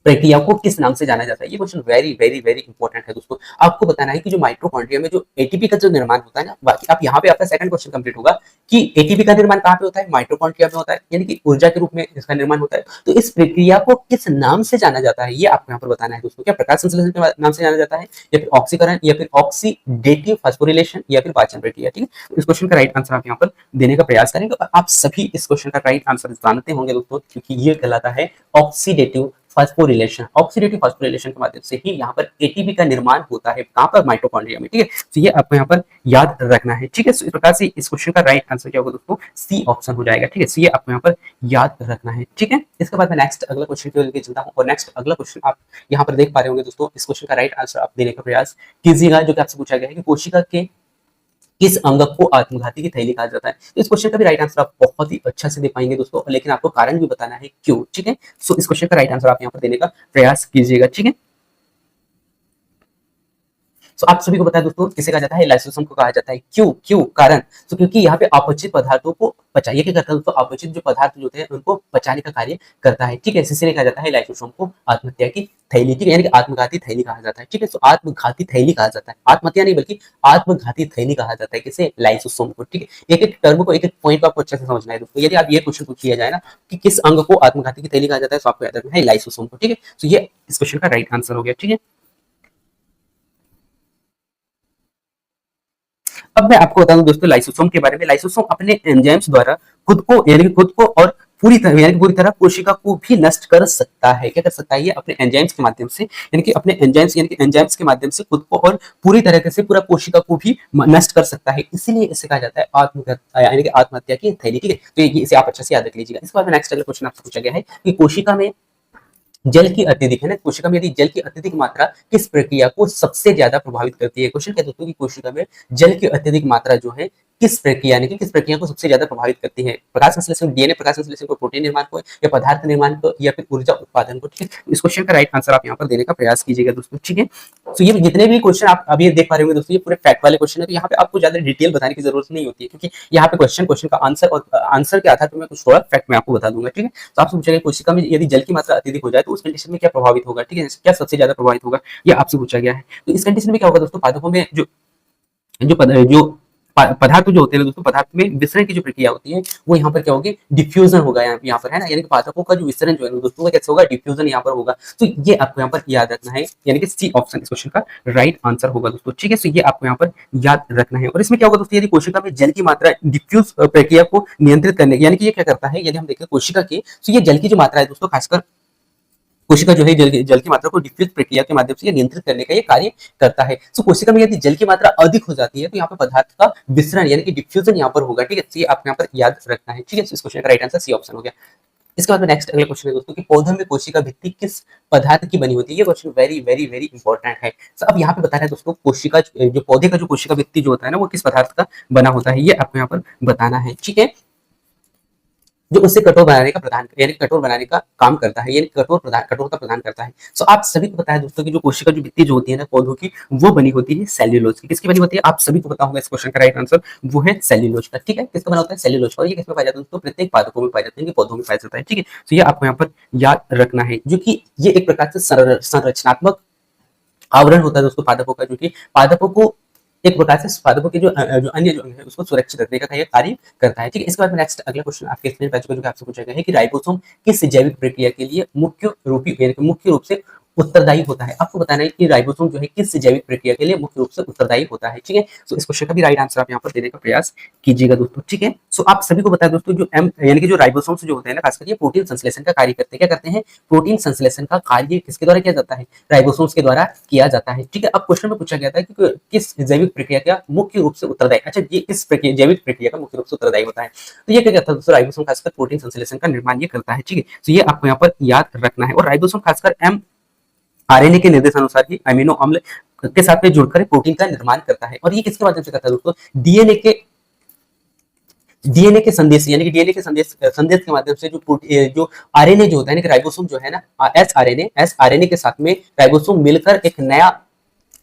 प्रक्रिया को किस नाम से जाना जाता है। ये question very very very important है दोस्तों। आपको बताना है कि जो माइटोकॉन्ड्रिया में जो एटीपी का जो निर्माण होता है ना, बाकी आप यहाँ पे आपका सेकंड क्वेश्चन कंप्लीट होगा कि एटीपी का निर्माण कहाँ पे होता है, माइटोकॉन्ड्रिया में होता है, यानी कि ऊर्जा के रूप में इसका निर्माण होता है। तो इस प्रक्रिया को किस नाम से जाना जाता है, ये आपको यहाँ पर बताना है दोस्तों। क्या प्रकाश संश्लेषण के नाम से जाना जाता है, या फिर ऑक्सीकरण, या फिर ऑक्सीडेटिव फास्फोरिलेशन, या फिर पाचन प्रक्रिया। ठीक है, इस क्वेश्चन का राइट आंसर आप यहाँ पर देने का प्रयास करेंगे और आप सभी इस क्वेश्चन का राइट आंसर जानते होंगे दोस्तों, क्योंकि ये कहलाता है ऑक्सीडेटिव फास्फोरिलेशन। ऑक्सीडेटिव फास्फोरिलेशन के माध्यम से ही यहाँ पर एटीपी का निर्माण होता है, कहाँ पर, माइटोकॉन्ड्रिया में। ठीक है, तो ये आपको यहाँ पर याद रखना है। ठीक है, इस प्रकार से इस क्वेश्चन का राइट आंसर क्या होगा दोस्तों, सी ऑप्शन हो जाएगा। ठीक है, so ये आपको यहाँ पर याद रखना है। ठीक है, इसके बाद मैं नेक्स्ट अगला क्वेश्चन की ओर लेके चलता हूँ और नेक्स्ट अगला क्वेश्चन आप यहाँ पर देख पा रहे होंगे दोस्तों। इस क्वेश्चन का राइट आंसर आप देने का प्रयास कीजिएगा, जो कि आपसे पूछा गया है कि कोशिका के किस अंग को आत्मघाती की थैली कहा जाता है। तो इस क्वेश्चन का भी राइट आंसर आप बहुत ही अच्छा से दे पाएंगे दोस्तों, लेकिन आपको कारण भी बताना है क्यों। ठीक है, सो इस क्वेश्चन का राइट आंसर आप यहाँ पर देने का प्रयास कीजिएगा। ठीक है, तो आप सभी को पता है दोस्तों, किसे कहा जाता है, लाइसोसोम को कहा जाता है। क्यों क्यों कारण, तो क्योंकि यहाँ पे अपचित पदार्थों को पचाइए क्या करता है दोस्तों, अपचित जो पदार्थ जो होते हैं उनको पचाने का कार्य करता है। ठीक है, इसलिए कहा जाता है लाइसोसोम को आत्महत्या की थैली। ठीक है, यानी कि आत्मघाती थैली कहा जाता है। ठीक है, तो आत्मघाती थैली कहा जाता है, आत्महत्या नहीं बल्कि आत्मघाती थैली कहा जाता है, किसे, लाइसोसोम को। ठीक है, एक एक टर्म को, एक एक पॉइंट को आपको अच्छे से समझना है दोस्तों। यदि आप ये क्वेश्चन पूछ लिया जाए ना कि किस अंग को आत्मघाती की थैली कहा जाता है, तो आपको याद रखना है लाइसोसोम को। ठीक है, तो ये इस क्वेश्चन का राइट आंसर हो गया। ठीक है, अब मैं आपको बता दूं दोस्तों लाइसोसोम के बारे में। लाइसोसोम अपने एंजाइम्स द्वारा खुद को, यानी कि खुद को और पूरी तरह, यानी कि पूरी तरह कोशिका को भी नष्ट कर सकता है। क्या कर सकता है ये, अपने एंजाइम्स के माध्यम से, यानी कि अपने एंजाइम्स, यानी कि एंजाइम्स के माध्यम से खुद को और पूरी तरह से पूरा कोशिका को भी नष्ट कर सकता है। इसीलिए इसे कहा जाता है आत्महत्या, यानी कि आत्महत्या की थैली। ठीक है, तो ये इसे आप अच्छे से याद रख लीजिएगा। इसके बाद में नेक्स्ट अगला क्वेश्चन आपसे पूछा गया है कि कोशिका में जल की अत्यधिक, है ना, कोशिका में यदि जल की अत्यधिक मात्रा किस प्रक्रिया को सबसे ज्यादा प्रभावित करती है। क्वेश्चन क्या दोस्तों कि कोशिका में जल की अत्यधिक मात्रा जो है किस प्रक्रिया, यानी कि किस प्रक्रिया को सबसे ज्यादा प्रभावित करती है, प्रकाश संश्लेषण, डीएनए प्रकाश संश्लेषण को, प्रोटीन निर्माण को, या पदार्थ निर्माण को, या फिर ऊर्जा उत्पादन को। ठीक है, इस क्वेश्चन का राइट आंसर आप यहाँ पर देने का प्रयास कीजिएगा दोस्तों। ठीक है, तो ये जितने भी क्वेश्चन आप अभी देख पा रहे होंगे दोस्तों, ये पूरे फैक्ट वाले क्वेश्चन है, तो यहाँ पे आपको ज्यादा डिटेल बताने की जरूरत नहीं होती है, क्योंकि यहाँ पे क्वेश्चन क्वेश्चन का आंसर और आंसर के आधार पर मैं कुछ थोड़ा फैक्ट मैं आपको बता दूंगा। ठीक है, तो आपसे पूछा गया कोशिका में यदि जल की मात्रा अत्यधिक हो जाए तो उस कंडीशन में क्या प्रभावित होगा। ठीक है, क्या सबसे ज्यादा प्रभावित होगा, ये आपसे पूछा गया है। तो इस कंडीशन में क्या होगा दोस्तों, पादपों में जो जो पदार्थ जो होते हैं दोस्तों, पदार्थ में विसरण की जो प्रक्रिया होती है वो यहाँ पर क्या होगी, डिफ्यूजन होगा यहाँ पर, है ना, यानी कि पादपों का जो विसरण जो है दोस्तों वो कैसे होगा, डिफ्यूजन यहाँ पर होगा। तो ये आपको यहाँ पर याद रखना है, यानी कि सी ऑप्शन इस क्वेश्चन का राइट आंसर होगा दोस्तों। ठीक है, तो ये आपको यहाँ पर याद रखना है। और इसमें क्या होगा दोस्तों, यदि कोशिका में जल की मात्रा डिफ्यूज प्रक्रिया को नियंत्रित करने, यानी कि ये क्या करता है, यदि हम देखें कोशिका की, तो ये जल की जो मात्रा है दोस्तों, खासकर कोशिका जो है जल की मात्रा को डिफ्यूज प्रक्रिया के माध्यम से नियंत्रित करने का ये कार्य करता है। तो कोशिका में यदि जल की मात्रा अधिक हो जाती है तो यहाँ पर पदार्थ का विसरण, यानी कि डिफ्यूजन यहाँ पर होगा। ठीक है, तो ये आपको यहाँ पर याद रखना है। ठीक है, इस क्वेश्चन का राइट आंसर सी ऑप्शन हो गया। इसके बाद में नेक्स्ट अगला क्वेश्चन है दोस्तों कि पौधों में कोशिका भित्ति किस पदार्थ की बनी होती है। ये question very very very important है। तो अब यहाँ पे बता रहे हैं दोस्तों, कोशिका जो पौधे का जो कोशिका भित्ति जो होता है ना, वो किस पदार्थ का बना होता है, ये आपको यहाँ पर बताना है। ठीक है, जो उससे कठोर बनाने का प्रदान, यानी कठोर बनाने का काम करता है, यानी कठोरता प्रदान करता है। सो आप सभी को पता है दोस्तों कि जो कोशिका जो भित्ति जो होती है ना पौधों की, वो बनी होती है सेल्यूलोज की। किसकी बनी होती है, आप सभी को पता होगा इस क्वेश्चन का राइट आंसर वो है सेल्यूलोज का। ठीक है, किसका बना होता है, सेल्यूलोज का। और ये किसमें पाया जाता है दोस्तों, प्रत्येक पादपों में पाया जाता है, पौधों में पाया जाता है। ठीक है, तो ये आपको यहाँ पर याद रखना है, जो कि ये एक प्रकार से संरचनात्मक आवरण होता है दोस्तों पादपों का, जो कि पादपों को एक प्रकार से पादपों के जो अन्य जो अंग है उसको सुरक्षित रखने का कार्य करता है। ठीक है, इसके बाद नेक्स्ट अगला क्वेश्चन आपके स्क्रीन पर जो आपसे पूछा गया है कि राइबोसोम किस जैविक प्रक्रिया के लिए मुख्य रूप से उत्तरदायी होता है? आपको बताना है कि राइबोसोम जो है किस जैविक प्रक्रिया के लिए मुख्य रूप से उत्तरदायी होता है, ठीक है? सो इस क्वेश्चन का भी राइट आंसर आप यहाँ पर देने का प्रयास कीजिएगा दोस्तों, ठीक है? सो आप सभी को बताया दोस्तों, जो एम यानी कि जो राइबोसोम्स जो होते हैं ना, खासकर ये प्रोटीन संश्लेषण का कार्य करते हैं। क्या करते हैं? प्रोटीन संश्लेषण का कार्य किसके द्वारा किया जाता है? राइबोसोम्स के द्वारा किया जाता है, ठीक है? अब क्वेश्चन में पूछा गया था कि किस जैविक प्रक्रिया का मुख्य रूप से उत्तरदायी, अच्छा ये किस प्रक्रिया जैविक प्रक्रिया का मुख्य रूप से उत्तरदायी होता है? तो ये क्या करता है दोस्तों? राइबोसोम खासकर प्रोटीन संश्लेषण का निर्माण ये करता है, ठीक है? तो ये आपको यहाँ पर याद रखना है। और राइबोसोम खासकर एम आरएनए के निर्देशानुसार ही अमीनो अम्ल के साथ में जुड़कर प्रोटीन का निर्माण करता है। और ये किसके माध्यम से करता है दोस्तों? डीएनए के संदेश, यानी कि डीएनए के संदेश के माध्यम से जो आरएनए जो होता है, राइबोसोम जो है ना, एस आरएनए के साथ में राइबोसोम मिलकर एक नया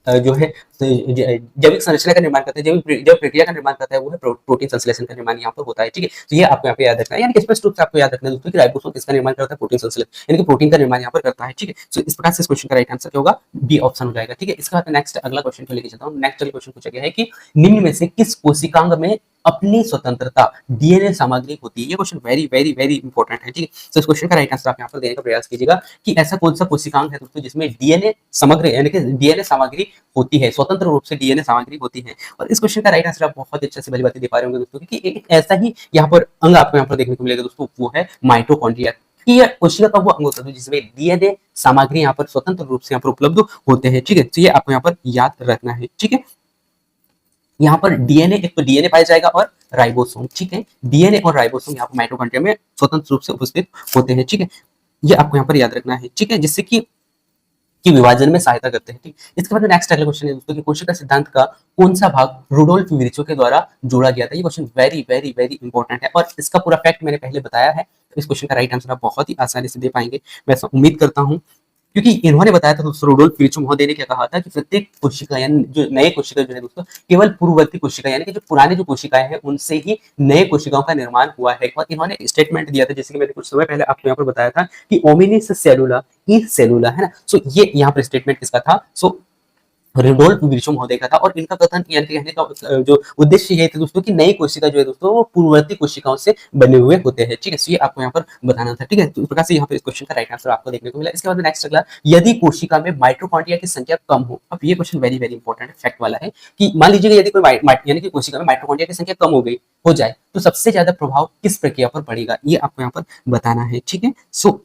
जो है जैविक संरचना का निर्माण करता है, जैविक प्रक्रिया का निर्माण करता है, वो है प्रोटीन संश्लेषण का निर्माण यहाँ पर होता है, ठीक है? तो ये आपको यहाँ पे याद रखना है, यानी कि स्पष्ट रूप से आपको याद रखना है दोस्तों कि राइबोसोम किसका निर्माण करता है? प्रोटीन संश्लेषण, यानी कि प्रोटीन का निर्माण यहाँ पर करता है, ठीक है? तो इस प्रकार से इस क्वेश्चन का राइट आंसर क्या होगा? बी ऑप्शन हो जाएगा, ठीक है? इसके बाद नेक्स्ट अगला क्वेश्चन को लेकर चलता हूँ। नेक्स्ट क्वेश्चन पूछा गया है कि निम्न में से किस कोशिकांग में अपनी स्वतंत्रता डीएनए सामग्री होती है? ये question very very very important है, ठीक है? तो इस क्वेश्चन का राइट आंसर आप यहाँ पर देने का प्रयास कीजिएगा कि ऐसा कौन सा कोशिकांग है दोस्तों जिसमें डीएनए समग्र यानी कि डीएनए सामग्री होती है, स्वतंत्र रूप से डीएनए सामग्री होती है। और इस क्वेश्चन का राइट आंसर आप बहुत अच्छे से भली बातें दे पा रहे होंगे दोस्तों, क्योंकि एक ऐसा ही यहाँ पर अंग आपको यहाँ पर देखने को मिलेगा दोस्तों, वो है माइटोकॉन्ड्रिया। कि यह कोशिका का वो अंग होता है जिसमें डीएनए सामग्री यहाँ पर स्वतंत्र रूप से यहाँ पर उपलब्ध होते हैं, ठीक है? तो ये आपको यहाँ पर याद रखना है, ठीक है? यहाँ पर डीएनए, एक तो डीएनए पाया जाएगा और राइबोसोम, ठीक है? डीएनए और राइबोसोम यहाँ पर माइटोकॉन्ड्रिया में स्वतंत्र रूप से उपस्थित होते हैं, ठीक है? ये आपको यहाँ पर याद रखना है, ठीक है? जिससे कि विभाजन में सहायता करते हैं, ठीक? इसके बाद नेक्स्ट अगला क्वेश्चन है दोस्तों कि कोशिका सिद्धांत का कौन सा भाग रुडोल्फ विर्चो के द्वारा जोड़ा गया था? ये question very very very important है और इसका पूरा फैक्ट मैंने पहले बताया है, तो इस क्वेश्चन का राइट आंसर आप बहुत ही आसानी से दे पाएंगे, मैं ऐसा उम्मीद करता हूँ। क्योंकि इन्होंने बताया था दोस्तों, रुडोल्फ विर्चो महोदय ने क्या कहा था कि प्रत्येक कोशिका यानी जो नए कोशिका जो है दोस्तों, केवल पूर्ववर्ती कोशिका यानी कि जो पुराने जो कोशिकाएं हैं उनसे ही नए कोशिकाओं का निर्माण हुआ है। और इन्होंने स्टेटमेंट दिया था, जैसे कि मैंने कुछ समय पहले आपको यहाँ पर बताया था कि ओमिनिस सेलुला ई सेलुला, है ना? सो ये यहाँ पर स्टेटमेंट किसका था? सो रुडोल्फ विर्चो महोदय का था। और इनका कथन यानी कहने का जो उद्देश्य ये था दोस्तों कि नई कोशिका जो है दोस्तों, वो पूर्ववर्ती कोशिकाओं से बने हुए होते हैं, ठीक है? ये आपको यहाँ पर बताना था, ठीक है? तो इस प्रकार से यहाँ पे इस क्वेश्चन का राइट आंसर आपको देखने को मिला। इसके बाद नेक्स्ट अगला, यदि कोशिका में माइटोकॉन्ड्रिया की संख्या कम हो। अब ये क्वेश्चन वेरी वेरी इंपॉर्टेंट है, फैक्ट वाला है कि मान लीजिए यदि कोई यानी कि कोशिका में माइटोकॉन्ड्रिया की संख्या कम हो जाए तो सबसे ज्यादा प्रभाव किस प्रक्रिया पर पड़ेगा? ये आपको यहाँ पर बताना है, ठीक है? सो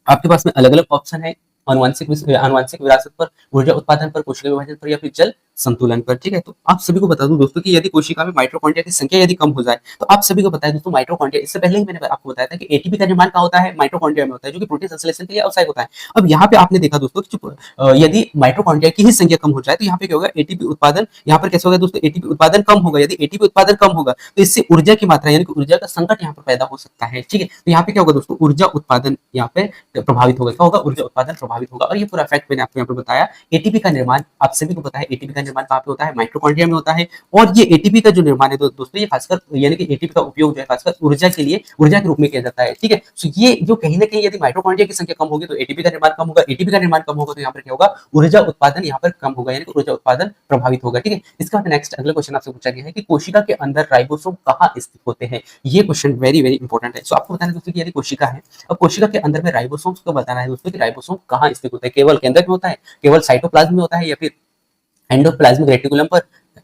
आपके पास में अलग अलग ऑप्शन है, आनुवंशिक विरासत पर, ऊर्जा उत्पादन पर, कोशिका विभाजन पर, या फिर जल संतुलन पर, ठीक है? तो आप सभी को बता दूं दोस्तों कि यदि कोशिका में माइटोकॉन्ड्रिया की संख्या यदि कम हो जाए, तो आप सभी को बताया दोस्तों माइटोकॉन्ड्रिया, इससे पहले ही मैंने आपको बताया था कि एटीपी का निर्माण कहाँ होता है? माइटोकॉन्ड्रिया में होता है, जो कि प्रोटीन संश्लेषण के लिए आवश्यक होता है। अब यहाँ पे आपने देखा दोस्तों कि यदि माइटोकॉन्ड्रिया की ही संख्या कम हो जाए तो यहाँ पे क्या होगा? एटीपी उत्पादन यहाँ पर कैसे होगा दोस्तों? एटीपी उत्पादन कम होगा। यदि एटीपी उत्पादन कम होगा तो इससे ऊर्जा की मात्रा यानी कि ऊर्जा का संकट यहाँ पर पैदा हो सकता है, ठीक है? तो यहाँ पे क्या होगा दोस्तों? ऊर्जा उत्पादन यहाँ पे प्रभावित होगा। क्या होगा? ऊर्जा उत्पादन प्रभावित होगा। और ये पूरा फैक्ट मैंने आपको यहाँ पर बताया। एटीपी का निर्माण आप सभी को पता है, एटीपी का निर्माण कहाँ पे होता है? माइटोकॉन्ड्रिया में होता है। और ये एटीपी का जो निर्माण है दोस्तों, ये खासकर यानी कि एटीपी का उपयोग जो है खासकर ऊर्जा के लिए, ऊर्जा के रूप में किया जाता है, ठीक है? तो ये जो कहीं ना कहीं यदि माइटोकॉन्ड्रिया की संख्या कम होगी तो एटीपी का निर्माण कम होगा, एटीपी का निर्माण कम होगा तो यहाँ पर क्या होगा? ऊर्जा उत्पादन यहाँ पर कम होगा, यानी कि ऊर्जा उत्पादन प्रभावित होगा, ठीक है? इसके बाद नेक्स्ट अगला क्वेश्चन आपसे पूछा गया है कि कोशिका के अंदर राइबोसोम कहाँ स्थित होते हैं? ये क्वेश्चन वेरी वेरी इंपॉर्टेंट है। सो आपको बताना है दोस्तों कि यदि कोशिका है, अब कोशिका के अंदर में राइबोसोम्स को बताना है दोस्तों कि राइबोसोम कहाँ स्थित होते हैं? केवल केंद्रक में होता है, केवल साइटोप्लाज्म में होता है, या फिर एंडोप्लाज्मिक रेटिकुलम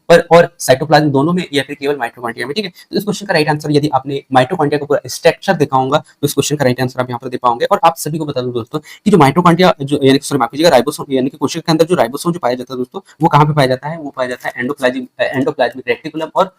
पर और साइटोप्लाज्म दोनों में, या फिर केवल माइटोकॉन्ड्रिया में, ठीक है? तो इस क्वेश्चन का राइट आंसर, यदि आपने माइटोकॉन्ड्रिया का पूरा स्ट्रक्चर देखा होगा तो इस क्वेश्चन का राइट आंसर आप यहाँ पर दे पाओगे। और आप सभी को बता दूं दोस्तों कि जो माइटोकॉन्ड्रिया जो यानी सॉरी माफ कीजिएगा राइबोसोम यानी कि कोशिका के अंदर जो राइबोसोम जो पाया जाता है दोस्तों, वो कहाँ पे पाया जाता है? वो पाया जाता है एंडोप्लाज्मिक रेटिकुलम और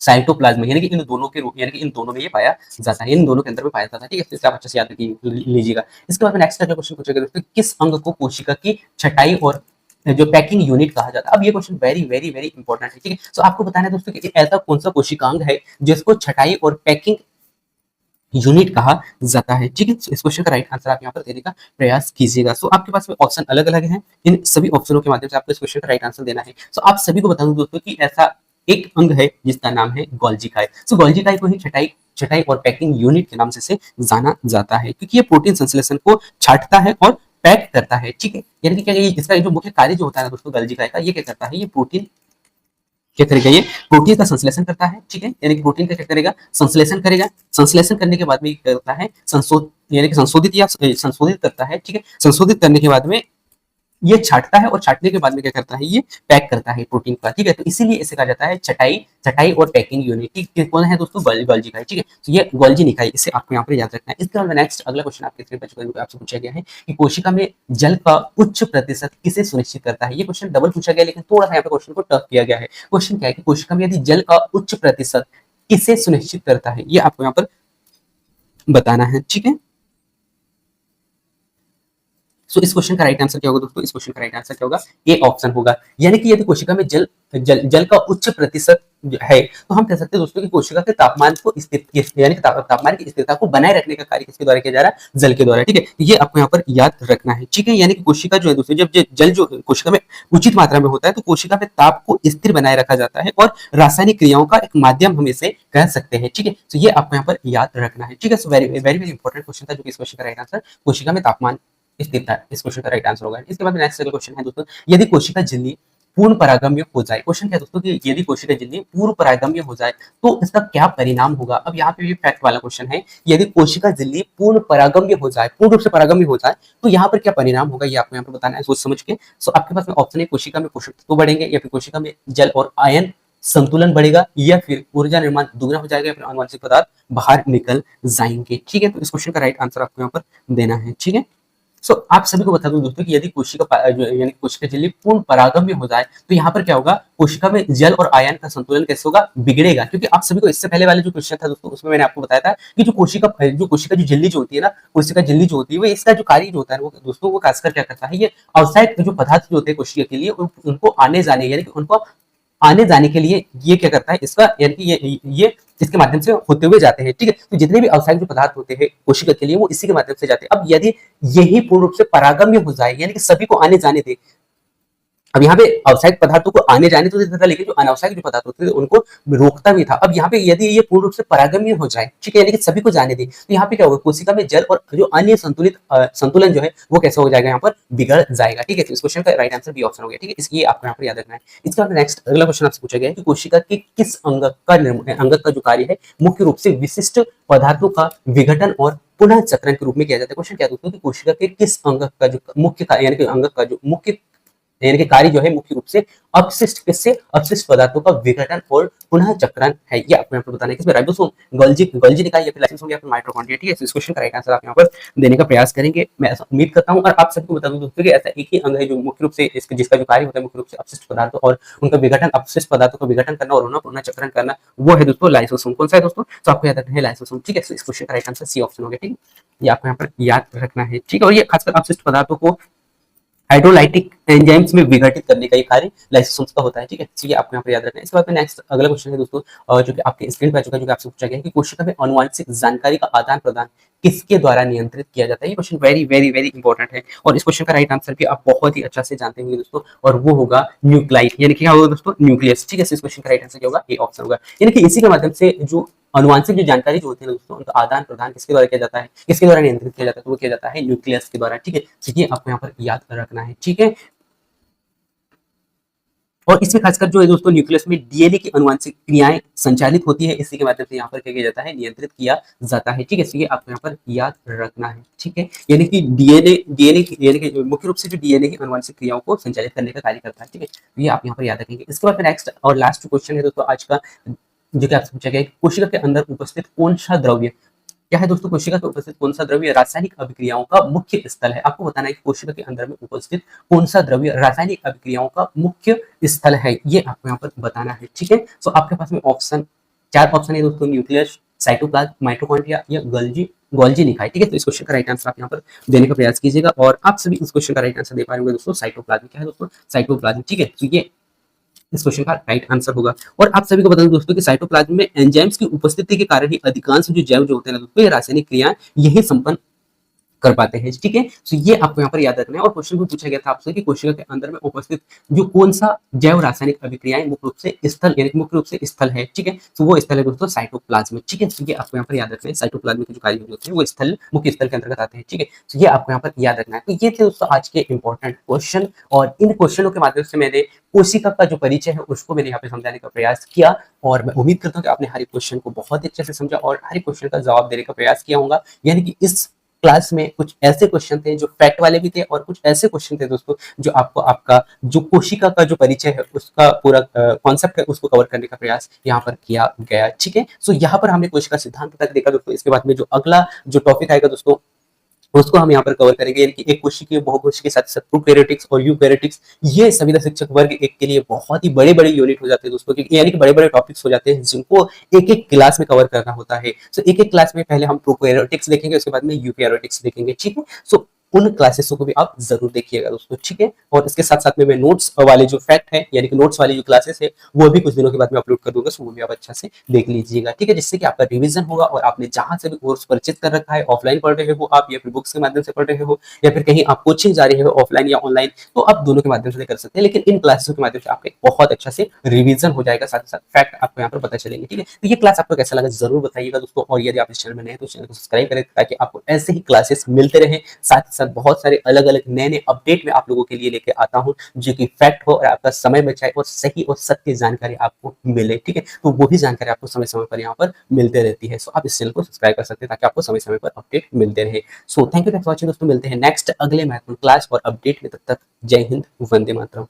साइटोप्लाज्म, यानी कि इन दोनों के रूप, यानी कि इन दोनों में ये पाया जाता है, इन दोनों के अंदर में पाया जाता है, ठीक है? इसे आप अच्छे से याद लीजिएगा। इसके बाद नेक्स्ट का क्वेश्चन पूछेगा दोस्तों, किस अंग को कोशिका की छटाई और जो पैकिंग यूनिट कहा जाता है? अब ये question very very very important है, ठीक है? सो आपको बताना है दोस्तों कि ऐसा कौन सा कोशिकांग है जिसको छटाई और पैकिंग यूनिट कहा जाता है, ठीक है? सो इस क्वेश्चन का राइट आंसर आप यहाँ पर देने का प्रयास कीजिएगा। सो आपके पास में ऑप्शन अलग अलग हैं, इन सभी ऑप्शनों के माध्यम से आपको इस क्वेश्चन का राइट आंसर देना है। सो आप सभी को बता दूं दोस्तों कि ऐसा एक अंग है जिसका नाम है गोल्जी काई। सो गोल्जी काई को ही छटाई और पैकिंग यूनिट के नाम से जाना जाता है, क्योंकि ये प्रोटीन संश्लेषण को छांटता है और पैक करता है, ठीक है? यानी कि क्या इसका जो मुख्य कार्य जो होता है दोस्तों गोल्जी काई का, ये क्या करता है? ये प्रोटीन क्या करेगा, ये प्रोटीन का संश्लेषण करता है, ठीक है, यानी कि प्रोटीन का क्या करेगा, संश्लेषण करेगा। संश्लेषण करने के बाद में क्या करता है, यानी कि संशोधित या संशोधित करता है, ठीक है। संशोधित करने के बाद में ये छांटता है और छांटने के बाद में क्या करता है, ये पैक करता है प्रोटीन का, ठीक है। तो इसीलिए इसे कहा जाता है छटाई, छटाई और पैकिंग यूनिट, ठीक। कौन है दोस्तों, गोल्जी का, ठीक है। तो ये गोल्जी निकाय, इसे आपको यहाँ पर याद रखना है। इसके बाद नेक्स्ट अगला क्वेश्चन आपके स्क्रीन पर आपसे पूछा गया है कि कोशिका में जल का उच्च प्रतिशत किसे सुनिश्चित करता है। ये क्वेश्चन डबल पूछा गया, लेकिन थोड़ा सा यहाँ पे क्वेश्चन को टफ किया गया है। क्वेश्चन क्या है कि कोशिका में यदि जल का उच्च प्रतिशत किसे सुनिश्चित करता है, ये आपको यहाँ पर बताना है, ठीक है। सो इस क्वेश्चन का राइट आंसर क्या होगा दोस्तों, इस क्वेश्चन का राइट आंसर क्या होगा, ए ऑप्शन होगा। यानी कि यदि कोशिका में जल का उच्च प्रतिशत है, तो हम कह सकते हैं दोस्तों कि कोशिका के तापमान को स्थिर, यानी कि तापमान की स्थिरता को बनाए रखने का कार्य किसके द्वारा किया जा रहा है, जल के द्वारा, ठीक है। ये आपको यहाँ पर याद रखना है, ठीक है। यानी कि कोशिका जो है दोस्तों, जब जल जो कोशिका में उचित मात्रा में होता है, तो कोशिका में ताप को स्थिर बनाए रखा जाता है और रासायनिक क्रियाओं का एक माध्यम हम इसे कह सकते हैं, ठीक है। तो ये आपको यहाँ पर याद रखना है, ठीक है। So very very very important question था, जो कि इस क्वेश्चन का राइट आंसर कोशिका में तापमान स्थिरता, इस क्वेश्चन का राइट आंसर होगा। इसके बाद नेक्स्ट क्वेश्चन है दोस्तों, यदि कोशिका झिल्ली पूर्ण परागम्य हो जाए। क्वेश्चन क्या है दोस्तों कि यदि कोशिका झिल्ली पूर्ण परागम्य हो जाए तो इसका क्या परिणाम होगा। अब यहाँ पे भी फैक्ट वाला क्वेश्चन है, यदि कोशिका झिल्ली पूर्ण परागम्य हो जाए, पूर्ण रूप से परागम्य हो जाए, तो यहाँ पर क्या परिणाम होगा, ये आपको यहाँ पर बताना है सोच समझ के। सो आपके पास में ऑप्शन है, कोशिका में पोषक तत्व बढ़ेंगे, या फिर कोशिका में जल और आयन संतुलन बढ़ेगा, या फिर ऊर्जा निर्माण दुगना हो जाएगा, या फिर आनुवंशिक पदार्थ बाहर निकल जाएंगे, ठीक है। तो इस क्वेश्चन का राइट आंसर आपको यहाँ पर देना है, ठीक है। सो आप सभी को बता दूं दोस्तों कि यदि कोशिका यानी कोशिका झिल्ली पूर्ण परागम्य हो जाए, तो यहाँ पर क्या होगा, कोशिका में जल और आयन का संतुलन कैसे होगा, बिगड़ेगा। क्योंकि आप सभी को इससे पहले वाले जो क्वेश्चन था दोस्तों, उसमें मैंने आपको बताया था कि जो कोशिका जो झिल्ली जो होती है ना, कोशिका झिल्ली जो होती है, वो इसका जो कार्य जो होता है वो दोस्तों, वो खासकर क्या करता है, ये अवसायक जो पदार्थ जो होते हैं कोशिका के लिए, उनको आने जाने, यानी कि उनको आने जाने के लिए ये क्या करता है, इसका यानी कि ये इसके माध्यम से होते हुए जाते हैं, ठीक है। तो जितने भी अवसायिक जो पदार्थ होते हैं कोशिका के लिए, वो इसी के माध्यम से जाते हैं। अब यदि यही पूर्ण रूप से परागम्य हो जाए, यानी कि सभी को आने जाने दे, अब यहाँ पे अवसायिक पदार्थों को आने जाने तो देता था, लेकिन जो अनावश्यक जो पदार्थ होते थे उनको रोकता भी था। अब यहाँ पे यदि ये पूर्ण रूप से परागम्य हो जाए, ठीक है, यानी कि सभी को जाने दे, तो यहाँ पे क्या होगा, कोशिका में जल और जो अन्य संतुलन जो है वो कैसे हो जाएगा, यहाँ पर बिगड़ जाएगा, ठीक है। तो इस क्वेश्चन का राइट आंसर बी ऑप्शन हो गया, ठीक है। इसलिए आपको यहाँ पर याद रखना है। इसके बाद नेक्स्ट अगला क्वेश्चन आपसे पूछा गया है कि कोशिका के किस अंग का जो कार्य है मुख्य रूप से विशिष्ट पदार्थों का विघटन और पुनः चक्रण के रूप में किया जाता है। क्वेश्चन क्या दोस्तों कि कोशिका के किस अंग का जो मुख्य यानी कि अंग का जो मुख्य यानी कि कार्य जो है मुख्य रूप से अपशिष्ट पदार्थों का विघटन और पुनः चक्रण है। ये आपको यहाँ पर बताना है कि इसमें राइबोसोम, गोल्जी निकाय, या फिर लाइसोसोम, या फिर माइटोकॉन्ड्रिया, ठीक है। इस क्वेश्चन का राइट आंसर आप यहाँ पर देने का प्रयास करेंगे, मैं ऐसा उम्मीद करता हूँ। और आप सबको बता दूं दोस्तों कि ऐसा एक ही अंग है जो मुख्य रूप से जिसका जो कार्य होता है मुख्य रूप से अपशिष्ट पदार्थों और उनका विघटन, अपशिष्ट पदार्थों का विघटन करना और उन्हें पुनः चक्रण करना, वो है दोस्तों लाइसोसोम। कौन सा है दोस्तों, तो आपको याद रखना है लाइसोसोम, ठीक है। इस क्वेश्चन का राइट आंसर सी ऑप्शन हो गया, ठीक है। ये आपको यहाँ पर याद रखना है, ठीक है। और ये खासकर अपशिष्ट पदार्थों को हाइड्रोलाइटिक एंजाइम्स में विघटित करने का ये कार्य लाइसोसोम्स का होता है, ठीक है। तो ये आपको यहाँ पर याद रखना है। इसके बाद में नेक्स्ट अगला क्वेश्चन है दोस्तों, जो कि आपके स्क्रीन पर आ चुका है, जो कि आपसे पूछा गया है कि कोशिका में आनुवंशिक जानकारी का आदान प्रदान किसके द्वारा नियंत्रित किया जाता है। ये question very very very important है, और इस क्वेश्चन का राइट आंसर भी आप बहुत ही अच्छा से जानते होंगे दोस्तों, और वो होगा न्यूक्लाइड, यानी कि क्या होगा दोस्तों, न्यूक्लियस, ठीक है। इस क्वेश्चन का राइट आंसर क्या होगा, ए ऑप्शन होगा। यानी कि इसी के माध्यम से जो अनुवांशिक जो जानकारी जो होती है दोस्तों, उनका आदान प्रदान किसके द्वारा किया जाता है, किसके द्वारा नियंत्रित किया जाता है, तो वो किया जाता है न्यूक्लियस के द्वारा, ठीक है। तो ये आपको यहाँ पर याद रखना है, ठीक है। और इसमें खासकर जो है दोस्तों, न्यूक्लियस में डीएनए की अनुवांशिक क्रियाएं संचालित होती है, इसी के माध्यम से यहाँ पर क्या किया जाता है, नियंत्रित किया जाता है, ठीक है। इसलिए आपको यहाँ पर याद रखना है, ठीक है। यानी कि डीएनए यानी कि मुख्य रूप से जो डीएनए की अनुवांशिक क्रियाओं को संचालित करने का कार्य करता है, ठीक है। ये आप यहाँ पर याद रखेंगे। इसके बाद नेक्स्ट और लास्ट क्वेश्चन है दोस्तों आज का, जो कि आपसे पूछा गया है, कोशिका के अंदर उपस्थित कौन सा द्रव्य क्या है दोस्तों, कोशिका के उपस्थित कौन सा द्रव्य रासायनिक अभिक्रियाओं का मुख्य स्थल है। आपको बताना है कि कोशिका के अंदर में उपस्थित कौन सा द्रव्य रासायनिक अभिक्रियाओं का मुख्य स्थल है, ये आपको यहाँ पर बताना है, ठीक है। तो आपके पास में चार ऑप्शन है दोस्तों, न्यूक्लियस, साइटोप्लाज्म, माइटोकॉन्ड्रिया या गोल्जी निकाय, ठीक है। तो इस क्वेश्चन का राइट आंसर आप यहाँ पर देने का प्रयास कीजिएगा, और आप सभी इस क्वेश्चन का राइट आंसर दे पाएंगे दोस्तों, साइटोप्लाज्म। क्या है दोस्तों, साइटोप्लाज्म, ठीक है। तो ये इस क्वेश्चन का राइट आंसर होगा। और आप सभी को बता दें दोस्तों कि साइटोप्लाज्म में एंजाइम्स की उपस्थिति के कारण ही अधिकांश जो जैव जो होते हैं दोस्तों, ये रासायनिक क्रिया यही संपन्न कर पाते हैं, ठीक है। तो ये आपको यहाँ पर याद रखना है। और क्वेश्चन भी पूछा गया था आपसे कि कोशिका के अंदर में उपस्थित जो कौन सा जैव रासायनिक अभिक्रियाएं मुख्य रूप से स्थल यानी मुख्य रूप से स्थल है, ठीक है। तो वो स्थल है दोस्तों साइटोप्लाज्म, ठीक है। तो ये आपको यहाँ पर याद रखना है, साइटोप्लाज्म के जो कार्य होते हैं वो स्थल मुख्य स्थल के अंतर्गत आते हैं, ठीक है। तो ये आपको यहाँ पर याद रखना है। तो ये थे दोस्तों आज के इंपॉर्टेंट क्वेश्चन, और इन क्वेश्चनों के माध्यम से मैंने कोशिका का जो परिचय है उसको मैंने यहाँ पे समझाने का प्रयास किया, और मैं उम्मीद करता हूँ कि आपने हर एक क्वेश्चन को बहुत अच्छे से समझा और हर एक क्वेश्चन का जवाब देने का प्रयास किया होगा। यानी कि इस क्लास में कुछ ऐसे क्वेश्चन थे जो फैक्ट वाले भी थे, और कुछ ऐसे क्वेश्चन थे दोस्तों जो आपको आपका जो कोशिका का जो परिचय है उसका पूरा कॉन्सेप्ट है उसको कवर करने का प्रयास यहाँ पर किया गया, ठीक है। सो यहाँ पर हमने कोशिका सिद्धांत तक देखा दोस्तों। इसके बाद में जो अगला जो टॉपिक आएगा दोस्तों उसको हम यहाँ पर कवर करेंगे, यानी कि एक कोशिकीय बहुकोशिकीय के साथ साथ प्रोकैरियोटिक्स और यूकैरियोटिक्स। ये संविदा शिक्षक वर्ग एक के लिए बहुत ही बड़े बड़े यूनिट हो जाते हैं दोस्तों, क्योंकि यानी कि बड़े बड़े टॉपिक्स हो जाते हैं जिनको एक एक क्लास में कवर करना होता है। सो एक एक क्लास में पहले हम प्रोकैरियोटिक्स देखेंगे, उसके बाद में यूकैरियोटिक्स देखेंगे, ठीक है। सो उन क्लासेसों को भी आप जरूर देखिएगा दोस्तों, ठीक है। और इसके साथ साथ में मैं नोट्स वाले जो फैक्ट है यानी कि नोट्स वाली जो क्लासेस है वो भी कुछ दिनों के बाद में अपलोड कर दूंगा, सो वो भी आप अच्छा से देख लीजिएगा, ठीक है। जिससे कि आपका रिवीजन होगा और आपने जहां से भी कोर्स परिचित कर रखा है, ऑफलाइन पढ़ रहे हो आप या फिर बुक्स के माध्यम से पढ़ रहे हो या फिर कहीं आप कोचिंग जा रहे हो ऑफलाइन या ऑनलाइन, तो आप दोनों के माध्यम से कर सकते हैं। लेकिन इन क्लासेस के माध्यम से आपका बहुत अच्छा से रिवीजन हो जाएगा, साथ ही साथ फैक्ट आपको यहाँ पर पता चलेंगे, ठीक है। तो ये क्लास आपको कैसा लगा जरूर बताइएगा दोस्तों, और यदि आप इस चैनल में नए हैं तो चैनल को सब्सक्राइब करें ताकि आपको ऐसे ही क्लासेस मिलते रहे। साथ ही साथ बहुत सारे अलग अलग नए नए अपडेट में आप लोगों के लिए लेके आता हूँ जो कि फैक्ट हो और आपका समय बचाए और सही और सत्य जानकारी आपको मिले, ठीक है। तो वो भी जानकारी आपको समय समय पर यहाँ पर मिलते रहती है। सो आप इस चैनल को सब्सक्राइब कर सकते हैं ताकि आपको समय समय पर अपडेट मिलते रहे। So thank you for watching दोस्तों, मिलते हैं नेक्स्ट अगले महत्वपूर्ण क्लास और अपडेट में, तब तक जय हिंद, वंदे मातरम।